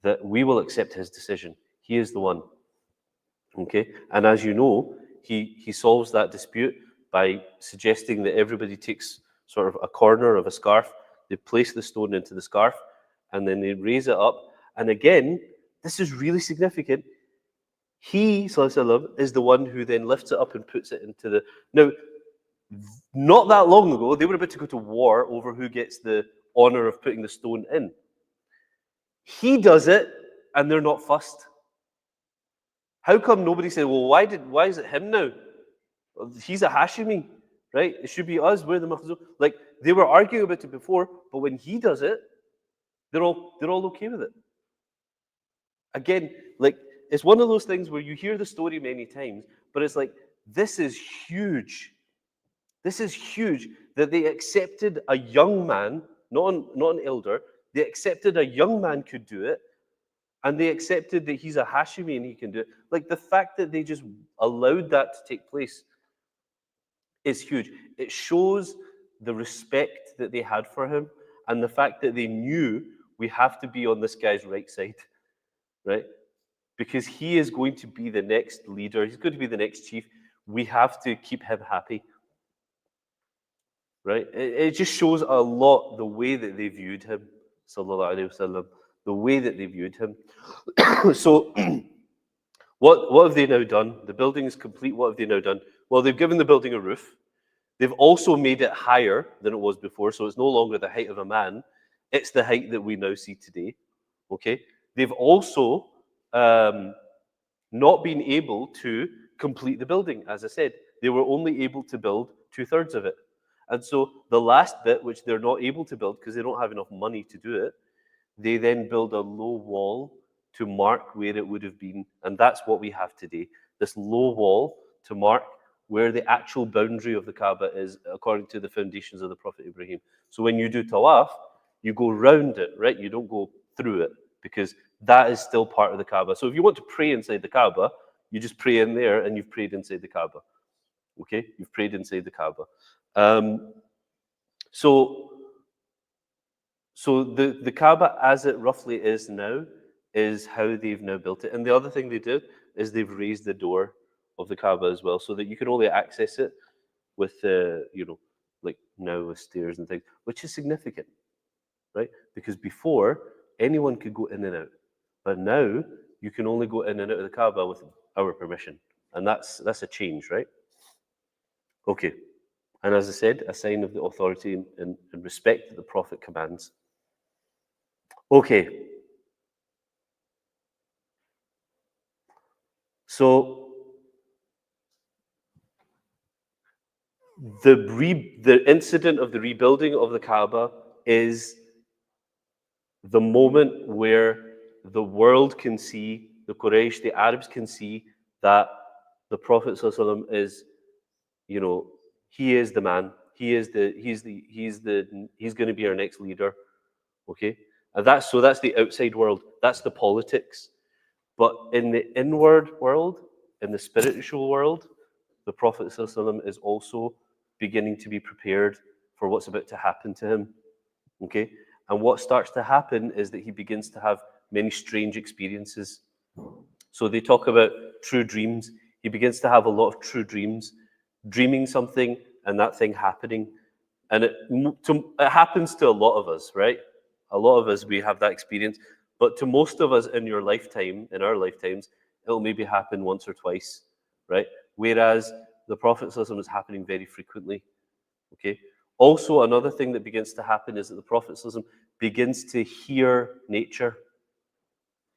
that we will accept his decision. He is the one. Okay, and as you know, he solves that dispute by suggesting that everybody takes sort of a corner of a scarf, they place the stone into the scarf, and then they raise it up. And again, this is really significant. He, sallallahu alaihi wasallam, is the one who then lifts it up and puts it into the. Now, not that long ago, they were about to go to war over who gets the honor of putting the stone in. He does it, and they're not fussed. How come nobody said, well, why is it him now? He's a Hashimi, right? It should be us. We're the Makhzum. Like, they were arguing about it before, but when he does it, they're all okay with it. Again, like, it's one of those things where you hear the story many times, but it's like, this is huge. This is huge that they accepted a young man, not an elder, they accepted a young man could do it, and they accepted that he's a Hashimi and he can do it. Like, the fact that they just allowed that to take place is huge. It shows the respect that they had for him and the fact that they knew we have to be on this guy's right side, right? Because he is going to be the next leader. He's going to be the next chief. We have to keep him happy, right? It just shows a lot the way that they viewed him, sallallahu alaihi wasallam, the way that they viewed him. So what have they now done? The building is complete. What have they now done? Well, they've given the building a roof. They've also made it higher than it was before, so it's no longer the height of a man. It's the height that we now see today. Okay? They've also not been able to complete the building, as I said. They were only able to build 2/3 of it. And so the last bit, which they're not able to build because they don't have enough money to do it, they then build a low wall to mark where it would have been. And that's what we have today, this low wall to mark where the actual boundary of the Kaaba is according to the foundations of the Prophet Ibrahim. So when you do tawaf, you go round it, right? You don't go through it because that is still part of the Kaaba. So if you want to pray inside the Kaaba, you just pray in there and you've prayed inside the Kaaba. Okay? You've prayed inside the Kaaba. So the Kaaba, as it roughly is now, is how they've now built it. And the other thing they did is they've raised the door of the Kaaba as well, so that you can only access it with, like now with stairs and things, which is significant, right? Because before, anyone could go in and out. But now, you can only go in and out of the Kaaba with our permission. And that's a change, right? Okay. And as I said, a sign of the authority and respect that the Prophet commands. Okay. So the incident of the rebuilding of the Kaaba is the moment where the world can see, the Quraysh, the Arabs can see that the Prophet ﷺ is, he is the man. He's going to be our next leader. Okay? And that's the outside world. That's the politics. But in the inward world, in the spiritual world, the Prophet ﷺ is also beginning to be prepared for what's about to happen to him. Okay? And what starts to happen is that he begins to have many strange experiences. So they talk about true dreams. He begins to have a lot of true dreams, dreaming something and that thing happening. And it happens to a lot of us, right? A lot of us, we have that experience. But to most of us in your lifetime, in our lifetimes, it'll maybe happen once or twice, right? Whereas the Prophet ﷺ is happening very frequently, okay? Also, another thing that begins to happen is that the Prophet ﷺ begins to hear nature.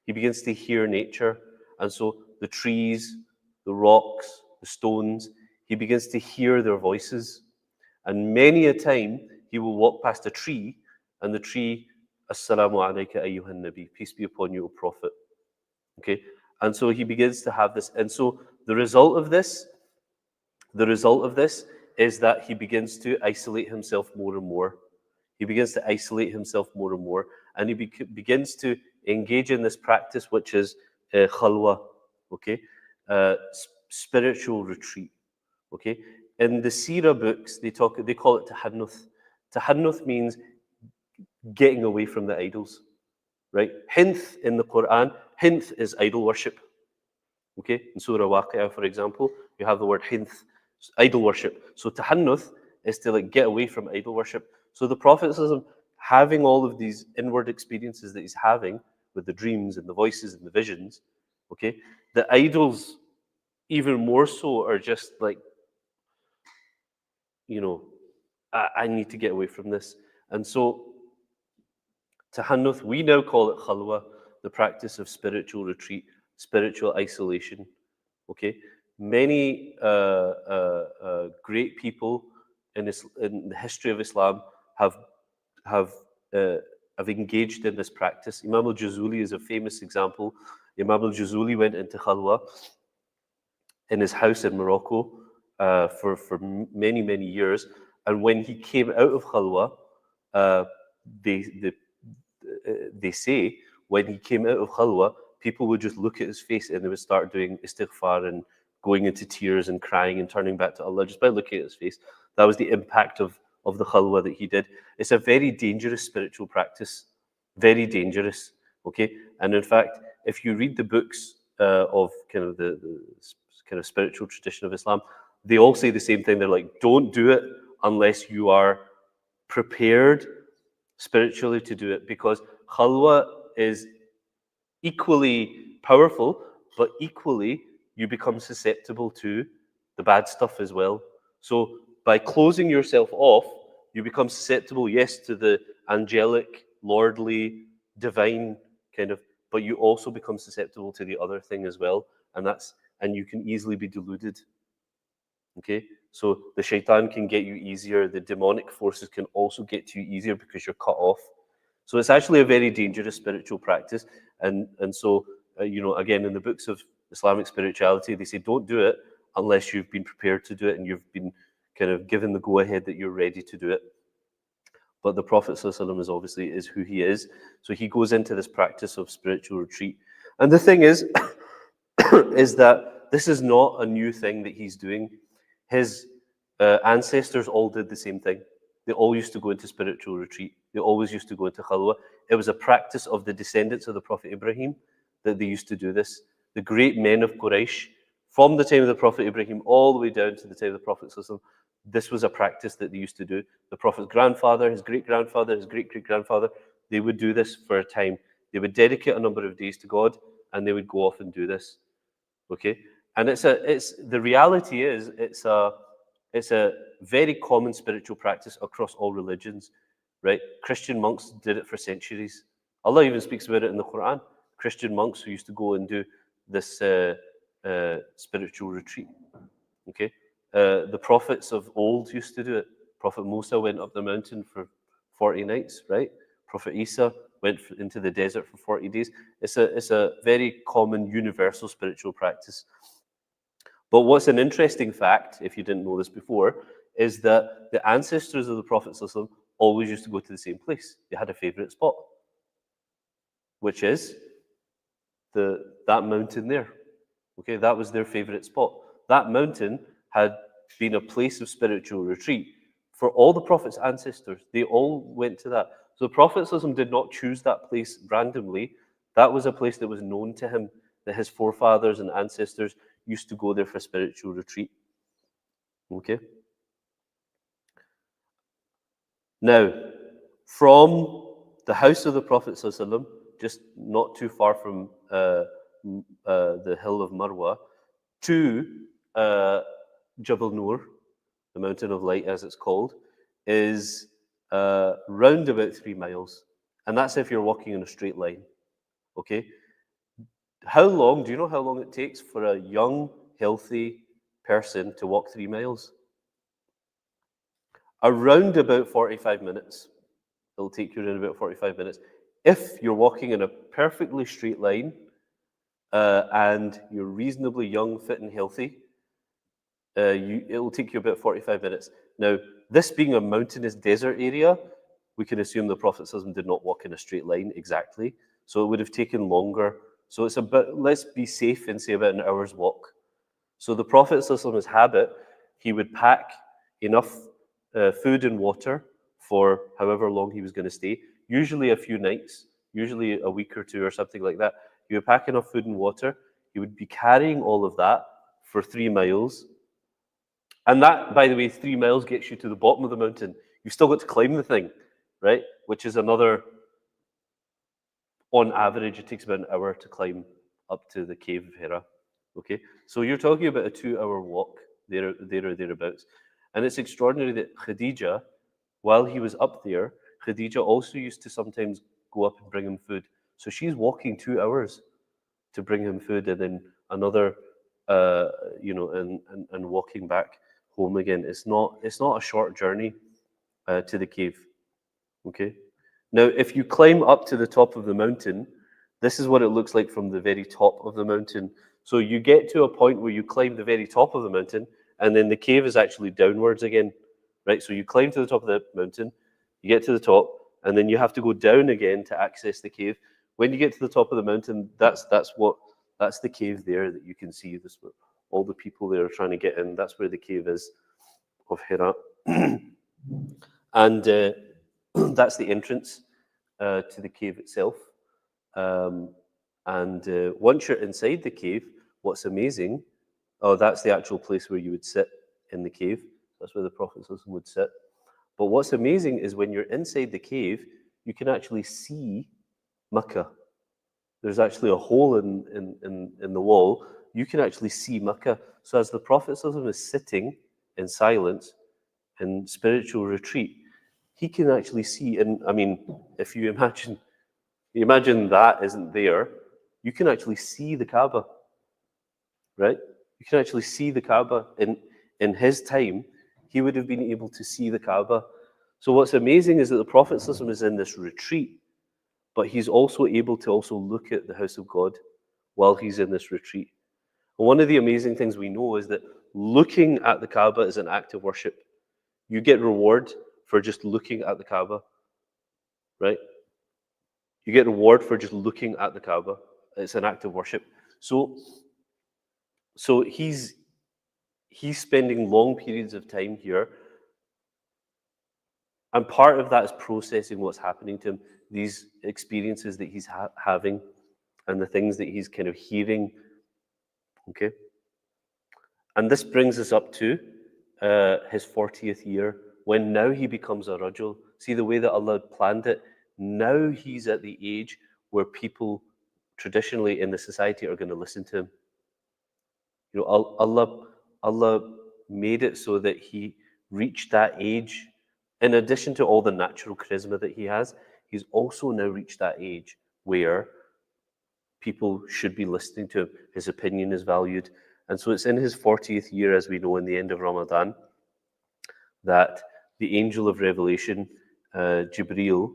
He begins to hear nature. And so the trees, the rocks, the stones, he begins to hear their voices. And many a time, he will walk past a tree, and the tree, Assalamu alayka ayyuhan nabi, peace be upon you, O Prophet. Okay? And so he begins to have this. And so the result of this is that he begins to isolate himself more and more. He begins to isolate himself more and more. And he begins to engage in this practice, which is khalwa, okay? Spiritual retreat, okay? In the Seerah books, they call it tahannuth. Tahannuth means getting away from the idols, right? Hinth in the Quran, hinth is idol worship, Okay, in Surah Waqi'ah, for example, you have the word hinth, idol worship. So tahannuth is to like get away from idol worship. So the Prophet ﷺ, having all of these inward experiences that he's having with the dreams and the voices and the visions, okay, the idols even more so are just like, you know, I need to get away from this. And so tahannuth, we now call it khalwa, the practice of spiritual retreat, spiritual isolation. Okay, many great people in the history of Islam have have uh, have engaged in this practice. Imam al-Jazuli is a famous example. Imam al-Jazuli went into khalwa in his house in Morocco for many years, and when he came out of khalwa, uh, they, they they say when he came out of khalwa, people would just look at his face and they would start doing istighfar and going into tears and crying and turning back to Allah just by looking at his face. That was the impact of the khalwa that he did. It's a very dangerous spiritual practice, very dangerous. Okay, and in fact, if you read the books of kind of the kind of spiritual tradition of Islam, they all say the same thing. They're like, don't do it unless you are prepared spiritually to do it, because khalwa is equally powerful, but equally you become susceptible to the bad stuff as well. So by closing yourself off, you become susceptible, yes, to the angelic, lordly, divine kind of, but you also become susceptible to the other thing as well, and you can easily be deluded. Okay, so the shaitan can get you easier. The demonic forces can also get to you easier because you're cut off. So it's actually a very dangerous spiritual practice. And so, again, in the books of Islamic spirituality, they say don't do it unless you've been prepared to do it and you've been kind of given the go-ahead that you're ready to do it. But the Prophet ﷺ is who he is. So he goes into this practice of spiritual retreat. And the thing is, is that this is not a new thing that he's doing. His ancestors all did the same thing. They all used to go into spiritual retreat. They always used to go into khalwa. It was a practice of the descendants of the Prophet Ibrahim that they used to do this. The great men of Quraysh, from the time of the Prophet Ibrahim all the way down to the time of the Prophet ﷺ, this was a practice that they used to do. The Prophet's grandfather, his great-grandfather, his great-great-grandfather, they would do this for a time. They would dedicate a number of days to God, and they would go off and do this. Okay, and it's the reality is it's a very common spiritual practice across all religions, right? Christian monks did it for centuries. Allah even speaks about it in the Quran. Christian monks who used to go and do this spiritual retreat. Okay, the prophets of old used to do it. Prophet Musa went up the mountain for 40 nights, right? Prophet Isa went into the desert for 40 days. It's a very common universal spiritual practice. But what's an interesting fact, if you didn't know this before, is that the ancestors of the Prophet ﷺ always used to go to the same place. They had a favorite spot, which is that mountain there. Okay, that was their favorite spot. That mountain had been a place of spiritual retreat for all the Prophet's ancestors. They all went to that. So the Prophet ﷺ did not choose that place randomly. That was a place that was known to him, that his forefathers and ancestors used to go there for spiritual retreat. Okay? Now, from the house of the Prophet ﷺ, just not too far from the hill of Marwa, to Jabal Nur, the mountain of light as it's called, is round about 3 miles. And that's if you're walking in a straight line. Okay? Do you know how long it takes for a young, healthy person to walk 3 miles? Around about 45 minutes. It'll take you around about 45 minutes. If you're walking in a perfectly straight line and you're reasonably young, fit, and healthy, it will take you about 45 minutes. Now, this being a mountainous desert area, we can assume the Prophet ﷺ did not walk in a straight line exactly. So it would have taken longer. So it's let's be safe and say about an hour's walk. So the Prophet ﷺ's habit, he would pack enough food and water for however long he was going to stay, usually a few nights, usually a week or two or something like that. He would pack enough food and water. He would be carrying all of that for 3 miles. And that, by the way, 3 miles gets you to the bottom of the mountain. You've still got to climb the thing, right? Which is another, on average, it takes about an hour to climb up to the cave of Hira. Okay, so you're talking about a 2-hour walk there or thereabouts. And it's extraordinary that Khadija, while he was up there, Khadija also used to sometimes go up and bring him food. So she's walking 2 hours to bring him food, and then another, and walking back home again. It's not a short journey to the cave. Okay. Now, if you climb up to the top of the mountain, this is what it looks like from the very top of the mountain. So you get to a point where you climb the very top of the mountain, and then the cave is actually downwards again, right? So you climb to the top of the mountain, you get to the top, and then you have to go down again to access the cave. When you get to the top of the mountain, that's the cave there that you can see. This, all the people there are trying to get in. That's where the cave is of Hira, and that's the entrance to the cave itself. Once you're inside the cave, what's amazing, that's the actual place where you would sit in the cave. That's where the Prophet would sit. But what's amazing is when you're inside the cave, you can actually see Mecca. There's actually a hole in the wall. You can actually see Mecca. So as the Prophet is sitting in silence, in spiritual retreat, he can actually see, and I mean, if you imagine that isn't there, you can actually see the Kaaba, right? You can actually see the Kaaba. In his time, he would have been able to see the Kaaba. So what's amazing is that the Prophet is in this retreat, but he's also able to also look at the house of God while he's in this retreat. And one of the amazing things we know is that looking at the Kaaba is an act of worship. You get reward for just looking at the Kaaba, right? You get reward for just looking at the Kaaba. It's an act of worship. So he's spending long periods of time here, and part of that is processing what's happening to him, these experiences that he's having, and the things that he's kind of hearing. Okay, and this brings us up to his 40th year, when now he becomes a rajul. See the way that Allah planned it. Now he's at the age where people traditionally in the society are going to listen to him. You know, Allah made it so that he reached that age. In addition to all the natural charisma that he has, he's also now reached that age where people should be listening to him. His opinion is valued. And so it's in his 40th year, as we know, in the end of Ramadan, that the angel of revelation, Jibreel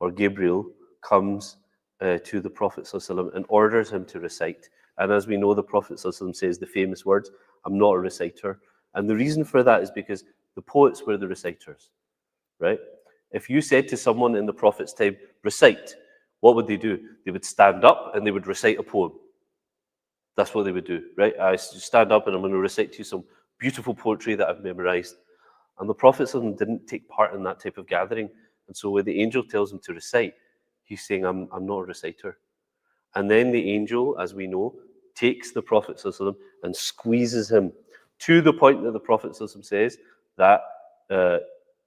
or Gabriel, comes to the Prophet ﷺ and orders him to recite. And as we know, the Prophet ﷺ says the famous words, "I'm not a reciter." And the reason for that is because the poets were the reciters, right? If you said to someone in the Prophet's time, recite, what would they do? They would stand up and they would recite a poem. That's what they would do, right? I stand up and I'm going to recite to you some beautiful poetry that I've memorized. And the Prophet didn't take part in that type of gathering. And so when the angel tells him to recite, he's saying, I'm not a reciter. And then the angel, as we know, takes the Prophet and squeezes him to the point that the Prophet says that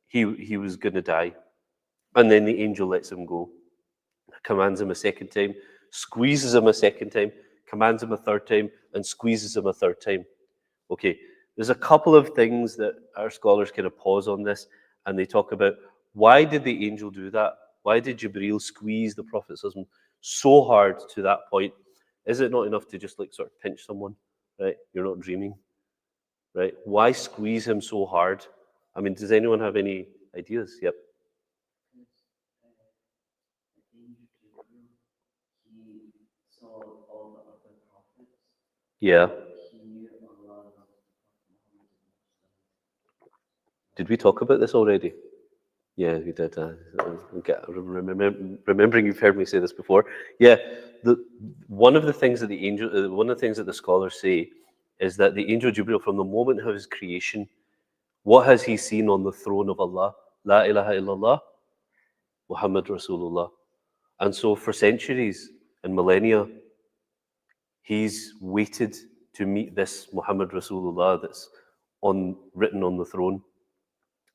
he was going to die. And then the angel lets him go, commands him a second time, squeezes him a second time, commands him a third time, and squeezes him a third time. Okay, there's a couple of things that our scholars kind of pause on this, and they talk about, why did the angel do that? Why did Jibreel squeeze the Prophet so hard to that point? Is it not enough to just like sort of pinch someone, right? You're not dreaming, right? Why squeeze him so hard? I mean, does anyone have any ideas? Yep. Yeah. Did we talk about this already? Yeah, we did. Remembering you've heard me say this before. Yeah, one of the things that the scholars say is that the angel Jibreel, from the moment of his creation, what has he seen on the throne of Allah? La ilaha illallah, Muhammad Rasulullah. And so for centuries and millennia, He's waited to meet this Muhammad Rasulullah that's written on the throne,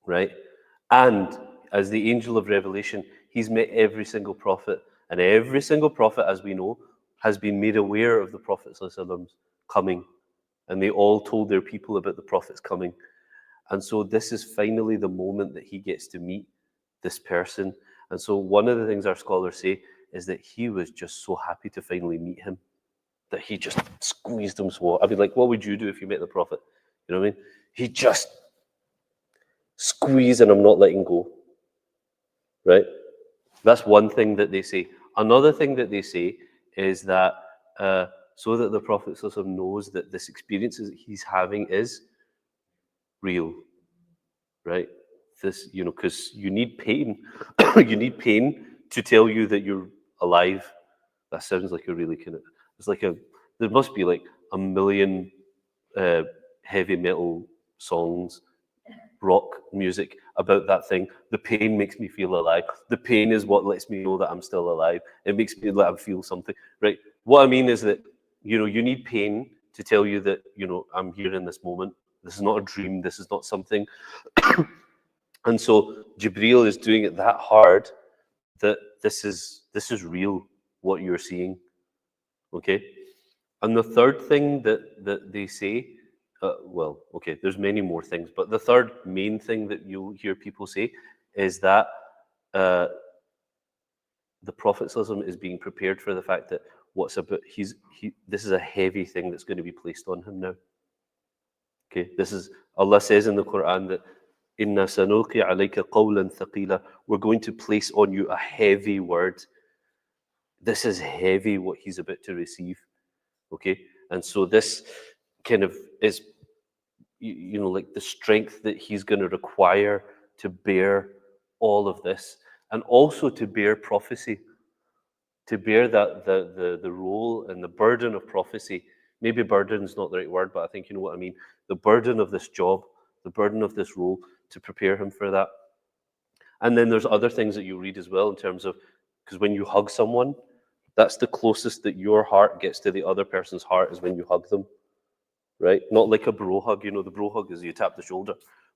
right? And as the angel of revelation, he's met every single prophet, and every single prophet, as we know, has been made aware of the Prophet's coming, and they all told their people about the Prophet's coming. And so this is finally the moment that he gets to meet this person. And so one of the things our scholars say is that he was just so happy to finally meet him that he just squeezed him so. I'd be like, what would you do if you met the Prophet? You know what I mean? He just squeezed and I'm not letting go. Right? That's one thing that they say. Another thing that they say is that so that the Prophet knows that this experience that he's having is real. Right? This, because you need pain. You need pain to tell you that you're alive. That sounds like a really there must be like a million heavy metal songs, rock music about that thing. The pain makes me feel alive. The pain is what lets me know that I'm still alive. It makes me let I feel something, right? What I mean is that, you need pain to tell you that, I'm here in this moment. This is not a dream. This is not something. And so Jibreel is doing it that hard that this is real, what you're seeing. Okay? And the third thing that they say, there's many more things, but the third main thing that you'll hear people say is that the Prophet is being prepared for the fact that this is a heavy thing that's going to be placed on him now. Okay, Allah says in the Quran that Inna sanulqi alayka qawlan thaqila. We're going to place on you a heavy word. This is heavy what he's about to receive. Okay, and so this kind of is, like the strength that he's going to require to bear all of this, and also to bear prophecy, to bear that the role and the burden of prophecy. Maybe burden is not the right word, but I think you know what I mean. The burden of this job, the burden of this role, to prepare him for that. And then there's other things that you read as well in terms of, because when you hug someone, that's the closest that your heart gets to the other person's heart is when you hug them, right? Not like a bro hug. The bro hug is you tap the shoulder.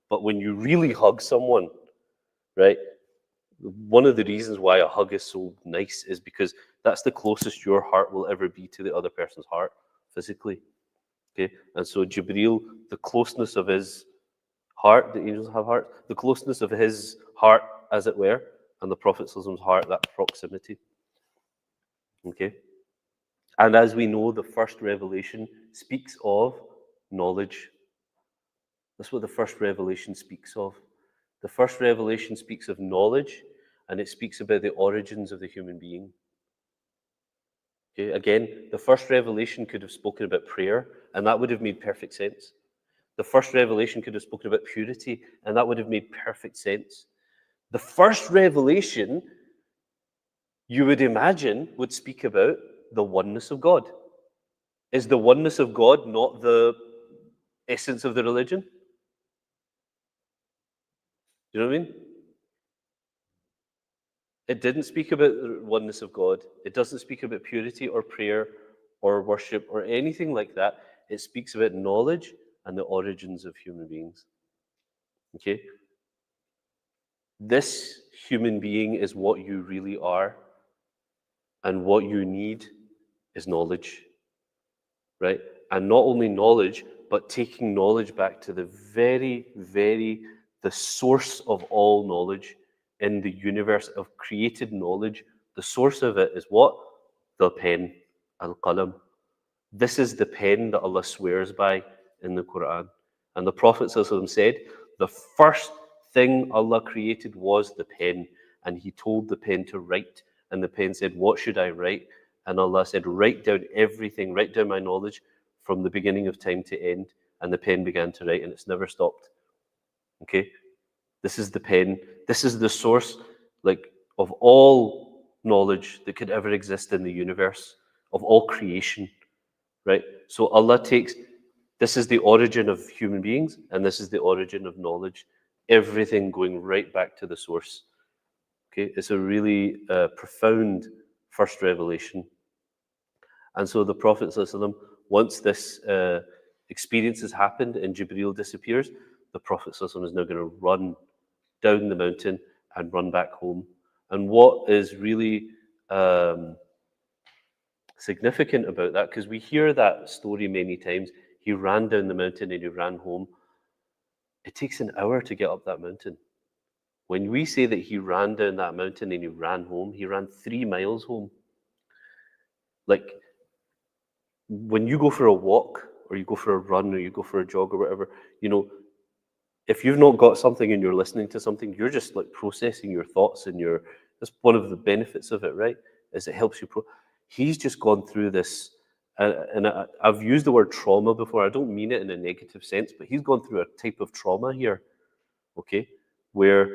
But when you really hug someone, right, one of the reasons why a hug is so nice is because that's the closest your heart will ever be to the other person's heart physically. Okay, and so Jibreel, the closeness of his heart, the angels have hearts, the closeness of his heart, as it were, and the Prophet's heart, that proximity. Okay, and as we know, the first revelation speaks of knowledge. That's what the first revelation speaks of. The first revelation speaks of knowledge, and it speaks about the origins of the human being. Okay, again, the first revelation could have spoken about prayer, and that would have made perfect sense. The first revelation could have spoken about purity, and that would have made perfect sense. The first revelation, you would imagine, would speak about the oneness of God. Is the oneness of God not the essence of the religion? Do you know what I mean? It didn't speak about the oneness of God. It doesn't speak about purity or prayer or worship or anything like that. It speaks about knowledge and the origins of human beings. Okay? This human being is what you really are, and what you need is knowledge, right? And not only knowledge, but taking knowledge back to the the source of all knowledge in the universe of created knowledge. The source of it is what? The pen, al-qalam. This is the pen that Allah swears by in the Quran. And the Prophet ﷺ said, the first thing Allah created was the pen. And he told the pen to write. And the pen said, what should I write? And Allah said, write down everything, write down my knowledge from the beginning of time to end. And the pen began to write, and it's never stopped. Okay? This is the pen. This is the source, of all knowledge that could ever exist in the universe, of all creation. Right? So Allah this is the origin of human beings, and this is the origin of knowledge. Everything going right back to the source. Okay? It's a really profound first revelation. And so the Prophet ﷺ, once this experience has happened and Jibreel disappears, the Prophet ﷺ is now going to run down the mountain and run back home. And what is really significant about that, because we hear that story many times, he ran down the mountain and he ran home. It takes an hour to get up that mountain. When we say that he ran down that mountain and he ran home, he ran 3 miles home. Like, when you go for a walk or you go for a run or you go for a jog or whatever, if you've not got something and you're listening to something, you're just like processing your thoughts and that's one of the benefits of it, right? Is it helps you he's just gone through this, and I've used the word trauma before. I don't mean it in a negative sense, but he's gone through a type of trauma here, okay, where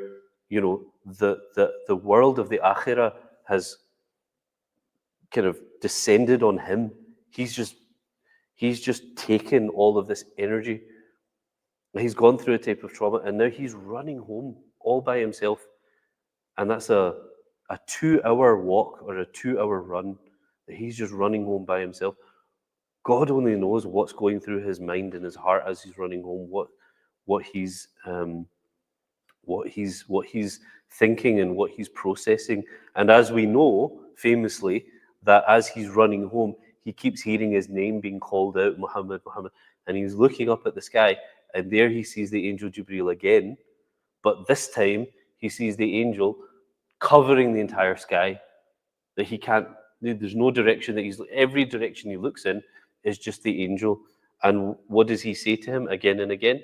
the world of the akhirah has kind of descended on him. He's just taken all of this energy. He's gone through a type of trauma, and now he's running home all by himself, and that's a 2-hour walk or a 2-hour run that he's just running home by himself. God only knows what's going through his mind and his heart as he's running home, what he's thinking and what he's processing. And as we know, famously, that as he's running home, he keeps hearing his name being called out, Muhammad, Muhammad, and he's looking up at the sky, and there he sees the angel Jibreel again, but this time he sees the angel covering the entire sky, that there's no direction every direction he looks in is just the angel. And what does he say to him again and again?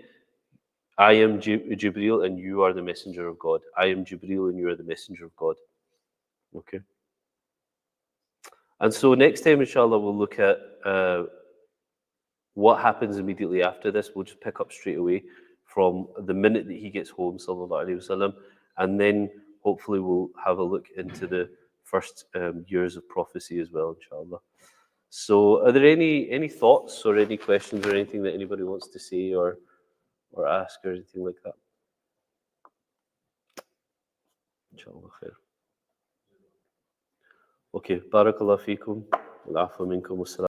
I am Jibreel and you are the messenger of God. I am Jibreel and you are the messenger of God. Okay. And so next time, inshallah, we'll look at what happens immediately after this. We'll just pick up straight away from the minute that he gets home, sallallahu alaihi wasallam, and then hopefully we'll have a look into the first years of prophecy as well, inshallah. So are there any thoughts or any questions or anything that anybody wants to say or ask or anything like that? Inshallah khair. Okay, barakallah feekum. Wal afu minkum.